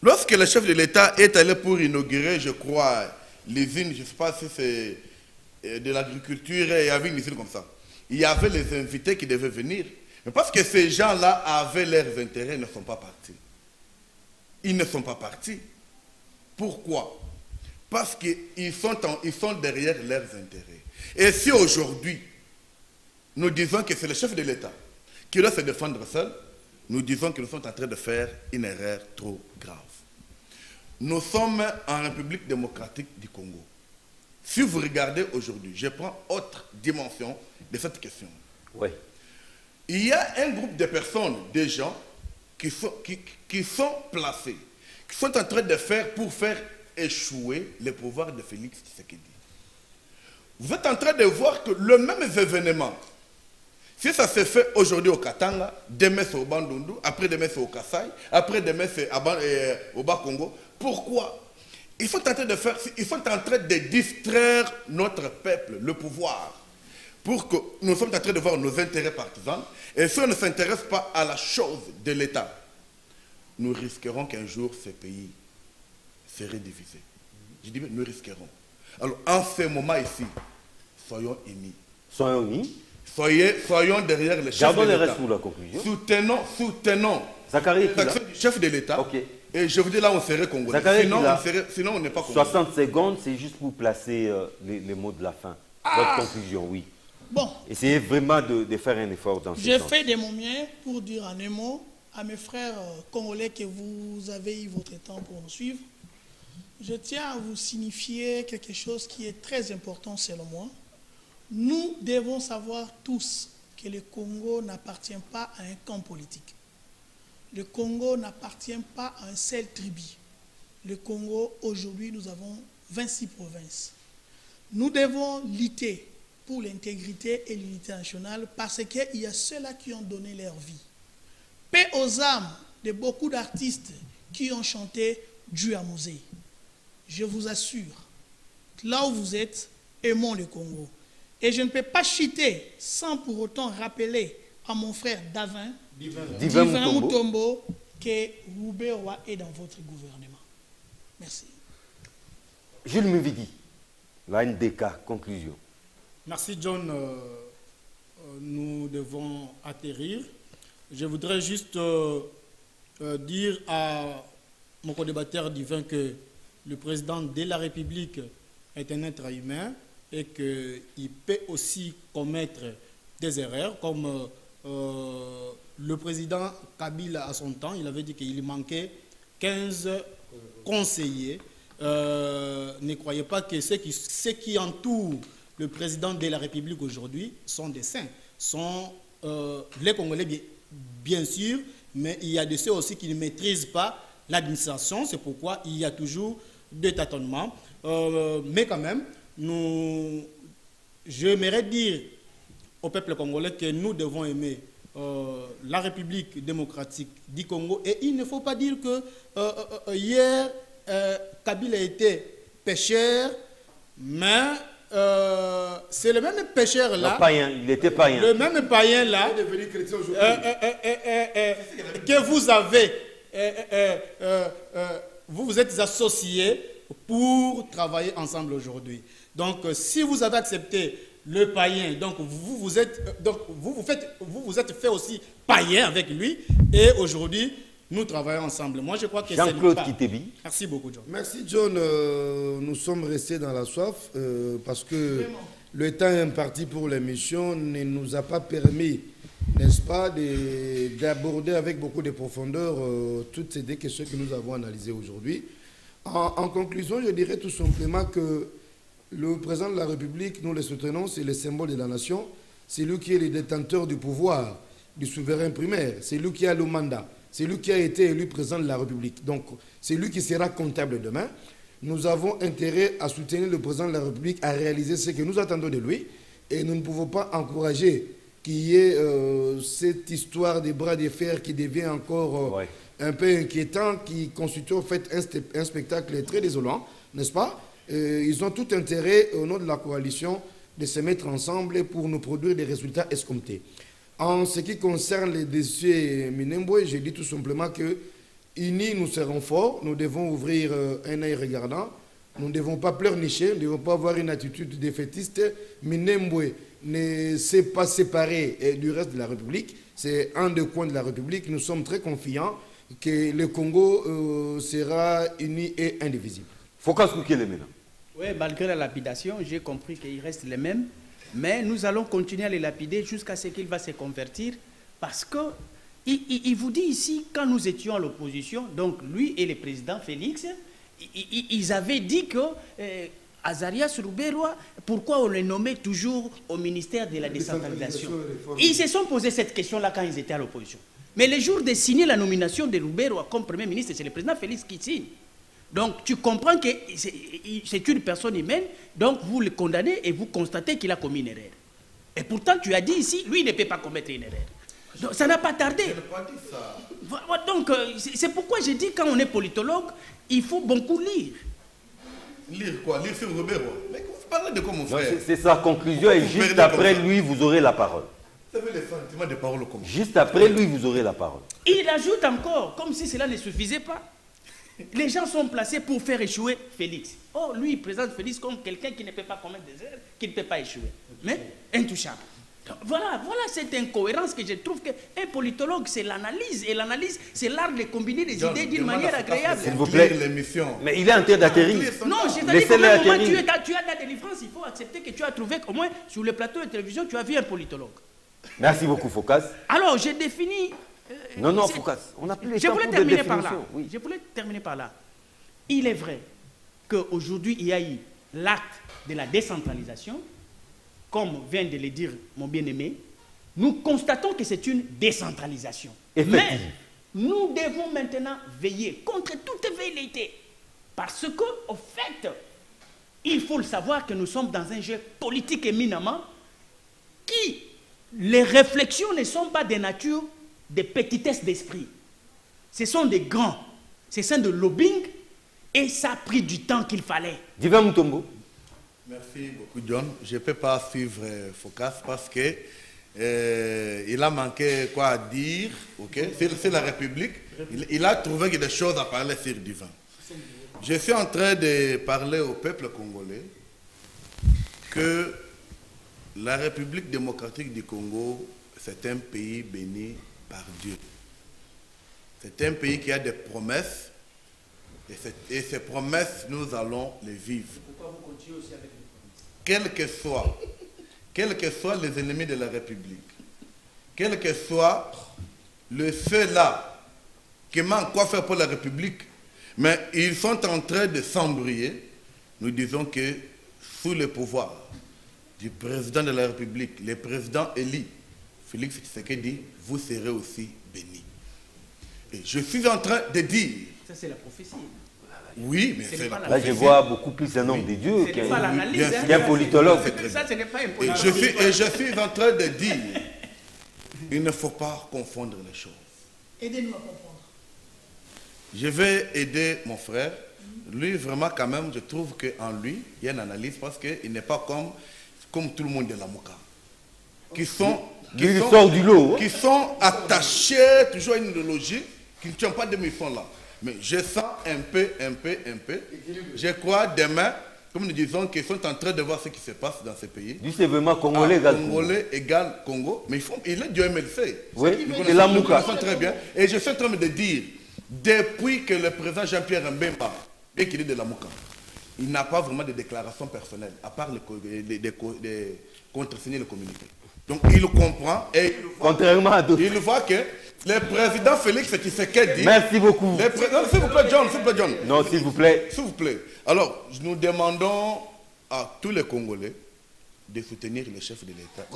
lorsque le chef de l'État est allé pour inaugurer, je crois, l'usine, je ne sais pas si c'est de l'agriculture, il y avait une usine comme ça. Il y avait les invités qui devaient venir. Mais parce que ces gens-là avaient leurs intérêts, ils ne sont pas partis. Ils ne sont pas partis. Pourquoi? Parce qu'ils sont derrière leurs intérêts. Et si aujourd'hui, nous disons que c'est le chef de l'État qui doit se défendre seul, nous disons que nous sommes en train de faire une erreur trop grave. Nous sommes en République démocratique du Congo. Si vous regardez aujourd'hui, je prends autre dimension de cette question. Oui. Il y a un groupe de personnes, des gens, qui sont placés, qui sont en train de faire pour faire échouer le pouvoir de Félix Tshisekedi. Vous êtes en train de voir que le même événement, si ça se fait aujourd'hui au Katanga, demain c'est au Bandundu, après demain c'est au Kassai, après demain c'est au Bas-Congo, pourquoi? Ils sont en train de distraire notre peuple, le pouvoir, pour que nous sommes en train de voir nos intérêts partisans, et si on ne s'intéresse pas à la chose de l'État, nous risquerons qu'un jour ce pays serait divisé. Je dis, nous risquerons. Alors, en ce moment ici, soyons émis. Soyons unis. Soyons derrière le chef de l'État. Gardons les restes pour la conclusion. Soutenons Zachary l'action du chef de l'État. Okay. Et je vous dis là, on serait congolais. Sinon, on n'est pas congolais. 60 secondes, c'est juste pour placer les mots de la fin. Votre conclusion, oui. Bon. Essayez vraiment de faire un effort dans ce sens. J'ai fait de mon mien pour dire en un mot à mes frères congolais que vous avez eu votre temps pour nous suivre. Je tiens à vous signifier quelque chose qui est très important selon moi. Nous devons savoir tous que le Congo n'appartient pas à un camp politique. Le Congo n'appartient pas à un seul tribu. Le Congo, aujourd'hui, nous avons 26 provinces. Nous devons lutter pour l'intégrité et l'unité nationale parce qu'il y a ceux-là qui ont donné leur vie. Paix aux âmes de beaucoup d'artistes qui ont chanté Dieu à Mosée. Je vous assure, là où vous êtes, aimons le Congo. Et je ne peux pas chuter sans pour autant rappeler à mon frère Divin Mutombo que Roubaix est dans votre gouvernement. Merci. Jules Muvidi, la NDK, conclusion. Merci John. Nous devons atterrir. Je voudrais juste dire à mon co-débatteur Divin que le président de la République est un être humain et qu'il peut aussi commettre des erreurs, comme le président Kabila à son temps, il avait dit qu'il manquait 15 conseillers. Ne croyez pas que ceux qui entourent le président de la République aujourd'hui sont des saints, sont les Congolais bien sûr, mais il y a de ceux aussi qui ne maîtrisent pas l'administration, c'est pourquoi il y a toujours des tâtonnements. Mais quand même, j'aimerais dire au peuple congolais que nous devons aimer la République démocratique du Congo. Et il ne faut pas dire que hier, Kabila était pécheur, mais c'est le même pécheur-là. Il était païen. Le même païen-là que vous avez, vous vous êtes associés pour travailler ensemble aujourd'hui. Donc, si vous avez accepté le païen. Donc vous êtes fait aussi païen avec lui. Et aujourd'hui, nous travaillons ensemble. Moi, je crois que Jean-Claude Kitebi. Merci beaucoup, John. Merci, John. Nous sommes restés dans la soif parce que le temps imparti pour l'émission ne nous a pas permis, n'est-ce pas, d'aborder avec beaucoup de profondeur toutes ces questions que nous avons analysées aujourd'hui. En conclusion, je dirais tout simplement que le président de la République, nous le soutenons, c'est le symbole de la nation. C'est lui qui est le détenteur du pouvoir, du souverain primaire. C'est lui qui a le mandat. C'est lui qui a été élu président de la République. Donc, c'est lui qui sera comptable demain. Nous avons intérêt à soutenir le président de la République à réaliser ce que nous attendons de lui. Et nous ne pouvons pas encourager qu'il y ait cette histoire des bras de fer qui devient encore un peu inquiétant, qui constitue en fait un spectacle très désolant, n'est-ce pas? Ils ont tout intérêt, au nom de la coalition, de se mettre ensemble pour nous produire des résultats escomptés. En ce qui concerne les dossiers Minembwe, je dis tout simplement que unis, nous serons forts. Nous devons ouvrir un œil regardant. Nous ne devons pas pleurnicher. Nous ne devons pas avoir une attitude défaitiste. Minembwe ne s'est pas séparé du reste de la République. C'est un des coins de la République. Nous sommes très confiants que le Congo sera uni et indivisible. Focus Koukele maintenant. Oui, malgré la lapidation, j'ai compris qu'il reste les mêmes. Mais nous allons continuer à les lapider jusqu'à ce qu'il va se convertir. Parce que il vous dit ici, quand nous étions à l'opposition, donc lui et le président Félix, ils avaient dit que Azarias Ruberwa, pourquoi on le nommait toujours au ministère de la décentralisation? Ils se sont posé cette question-là quand ils étaient à l'opposition. Mais le jour de signer la nomination de Ruberwa comme Premier ministre, c'est le président Félix qui signe. Donc tu comprends que c'est une personne humaine, donc vous le condamnez et vous constatez qu'il a commis une erreur. Et pourtant tu as dit ici, lui il ne peut pas commettre une erreur. Donc, ça n'a pas tardé. Je n'ai pas dit ça. Donc c'est pourquoi j'ai dit quand on est politologue, il faut beaucoup lire. Lire quoi? Lire sur Robert? Mais vous parlez de quoi, mon frère? C'est sa conclusion et juste après lui, vous aurez la parole. Vous avez les sentiments de parole comme ça. Juste après lui, vous aurez la parole. Il ajoute encore, comme si cela ne suffisait pas. Les gens sont placés pour faire échouer Félix. Oh, lui, il présente Félix comme quelqu'un qui ne peut pas commettre des erreurs, qui ne peut pas échouer. Mais intouchable. Donc, voilà cette incohérence que je trouve qu'un politologue, c'est l'analyse. Et l'analyse, c'est l'art de combiner des idées d'une manière agréable. S'il vous plaît. Mais il est en train d'acquérir. Non, c'est-à-dire qu'au moment où tu as de la délivrance, il faut accepter que tu as trouvé qu'au moins sur le plateau de télévision, tu as vu un politologue. Merci beaucoup, Focus. Alors, j'ai défini... non, Focus, on n'a plus le temps pour des terminer par là. Oui. Je voulais terminer par là. Il est vrai qu'aujourd'hui, il y a eu l'acte de la décentralisation. Comme vient de le dire mon bien-aimé, nous constatons que c'est une décentralisation. Mais nous devons maintenant veiller contre toute velléité. Parce qu'au fait, il faut le savoir que nous sommes dans un jeu politique éminemment qui, les réflexions ne sont pas de nature de petitesse d'esprit. Ce sont des grands. Ce sont de lobbying et ça a pris du temps qu'il fallait. Divin Mutombo. Merci beaucoup, John. Je ne peux pas suivre Focus parce que il a manqué quoi à dire. Okay? C'est la République. Il a trouvé des choses à parler sur Divin. Je suis en train de parler au peuple congolais que la République démocratique du Congo, c'est un pays béni par Dieu. C'est un pays qui a des promesses. Et ces promesses, nous allons les vivre. Pourquoi vous continuez aussi avec les quels que soient les ennemis de la République, quel que soit le fait-là qui manque quoi faire pour la République, mais ils sont en train de s'embrouiller, nous disons que sous le pouvoir du président de la République, le président élu, Félix Tshisekedi, vous serez aussi bénis. Et je suis en train de dire... Ça, c'est la prophétie. Oui, mais c'est la Là, je vois beaucoup plus un homme de Dieu qu'un politologue. Ça, ce n'est pas un politologue. Et je suis en train de dire, il ne faut pas confondre les choses. Aidez-nous à comprendre. Je vais aider mon frère. Lui, vraiment, quand même, je trouve qu'en lui, il y a une analyse parce qu'il n'est pas comme tout le monde de la Moka. Qui sont attachés toujours à une idéologie qui ne tient pas de mes fonds là. Mais je sens un peu. Je crois demain, comme nous disons, qui sont en train de voir ce qui se passe dans ces pays. C'est vraiment Congolais égale Congo. Congolais égale Congo, mais il est du MLC. Oui, c'est la Mouka. Très bien. Et je suis en train de dire, depuis que le président Jean-Pierre Mbemba, bien qu'il est de la Mouka, il n'a pas vraiment de déclaration personnelle, à part de contresigner le communiqué. Donc il comprend et contrairement à d'autres. Il voit que le président Félix Tshisekedi... Merci beaucoup. Non, s'il vous plaît, John, s'il vous plaît, John. Non, s'il vous plaît. S'il vous plaît. Alors, nous demandons à tous les Congolais de soutenir le chef de l'État.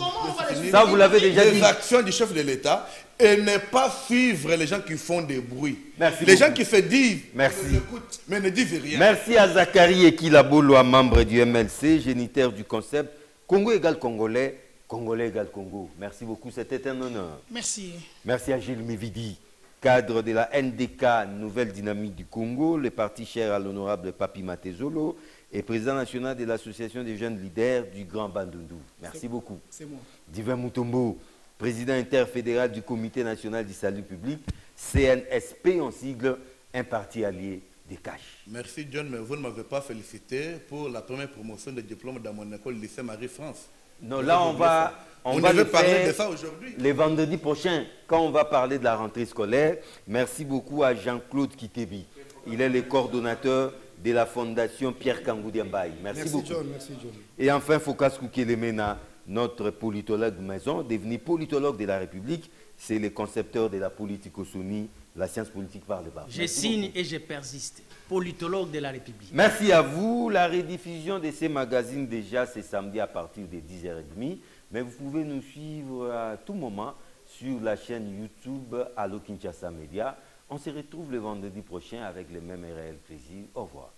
Ça, vous l'avez déjà dit. Les actions du chef de l'État et ne pas suivre les gens qui font des bruits. Merci les beaucoup. gens qui se disent, merci. Mais ne disent rien. Merci à Zachary Ekilabolo, membre du MLC, géniteur du concept Congo égale Congolais, Congolais égale Congo. Merci beaucoup, c'était un honneur. Merci. Merci à Gilles Mevidi, cadre de la NDK, Nouvelle Dynamique du Congo, le parti cher à l'honorable Papi Matezolo, et président national de l'association des jeunes leaders du Grand Bandundu. Merci beaucoup. C'est moi. Divin Mutombo, président interfédéral du Comité national du salut public, CNSP en sigle, un parti allié des caches. Merci John, mais vous ne m'avez pas félicité pour la première promotion de diplôme dans mon école lycée Marie-France. Non, là on va parler de ça aujourd'hui. Les vendredis prochains, quand on va parler de la rentrée scolaire. Merci beaucoup à Jean-Claude Kitebi. Il est le coordonnateur de la fondation Pierre Kangoudiambaye. Merci beaucoup. John, merci John. Et enfin, Focas Koukelemena, notre politologue maison, devenu politologue de la République, c'est le concepteur de la politique-sonie, la science politique par le bas. Je signe et je persiste. Politologue de la République. Merci à vous. La rediffusion de ces magazines déjà, c'est samedi à partir de 10h30. Mais vous pouvez nous suivre à tout moment sur la chaîne YouTube Allo Kinshasa Media. On se retrouve le vendredi prochain avec le même et réel plaisir. Au revoir.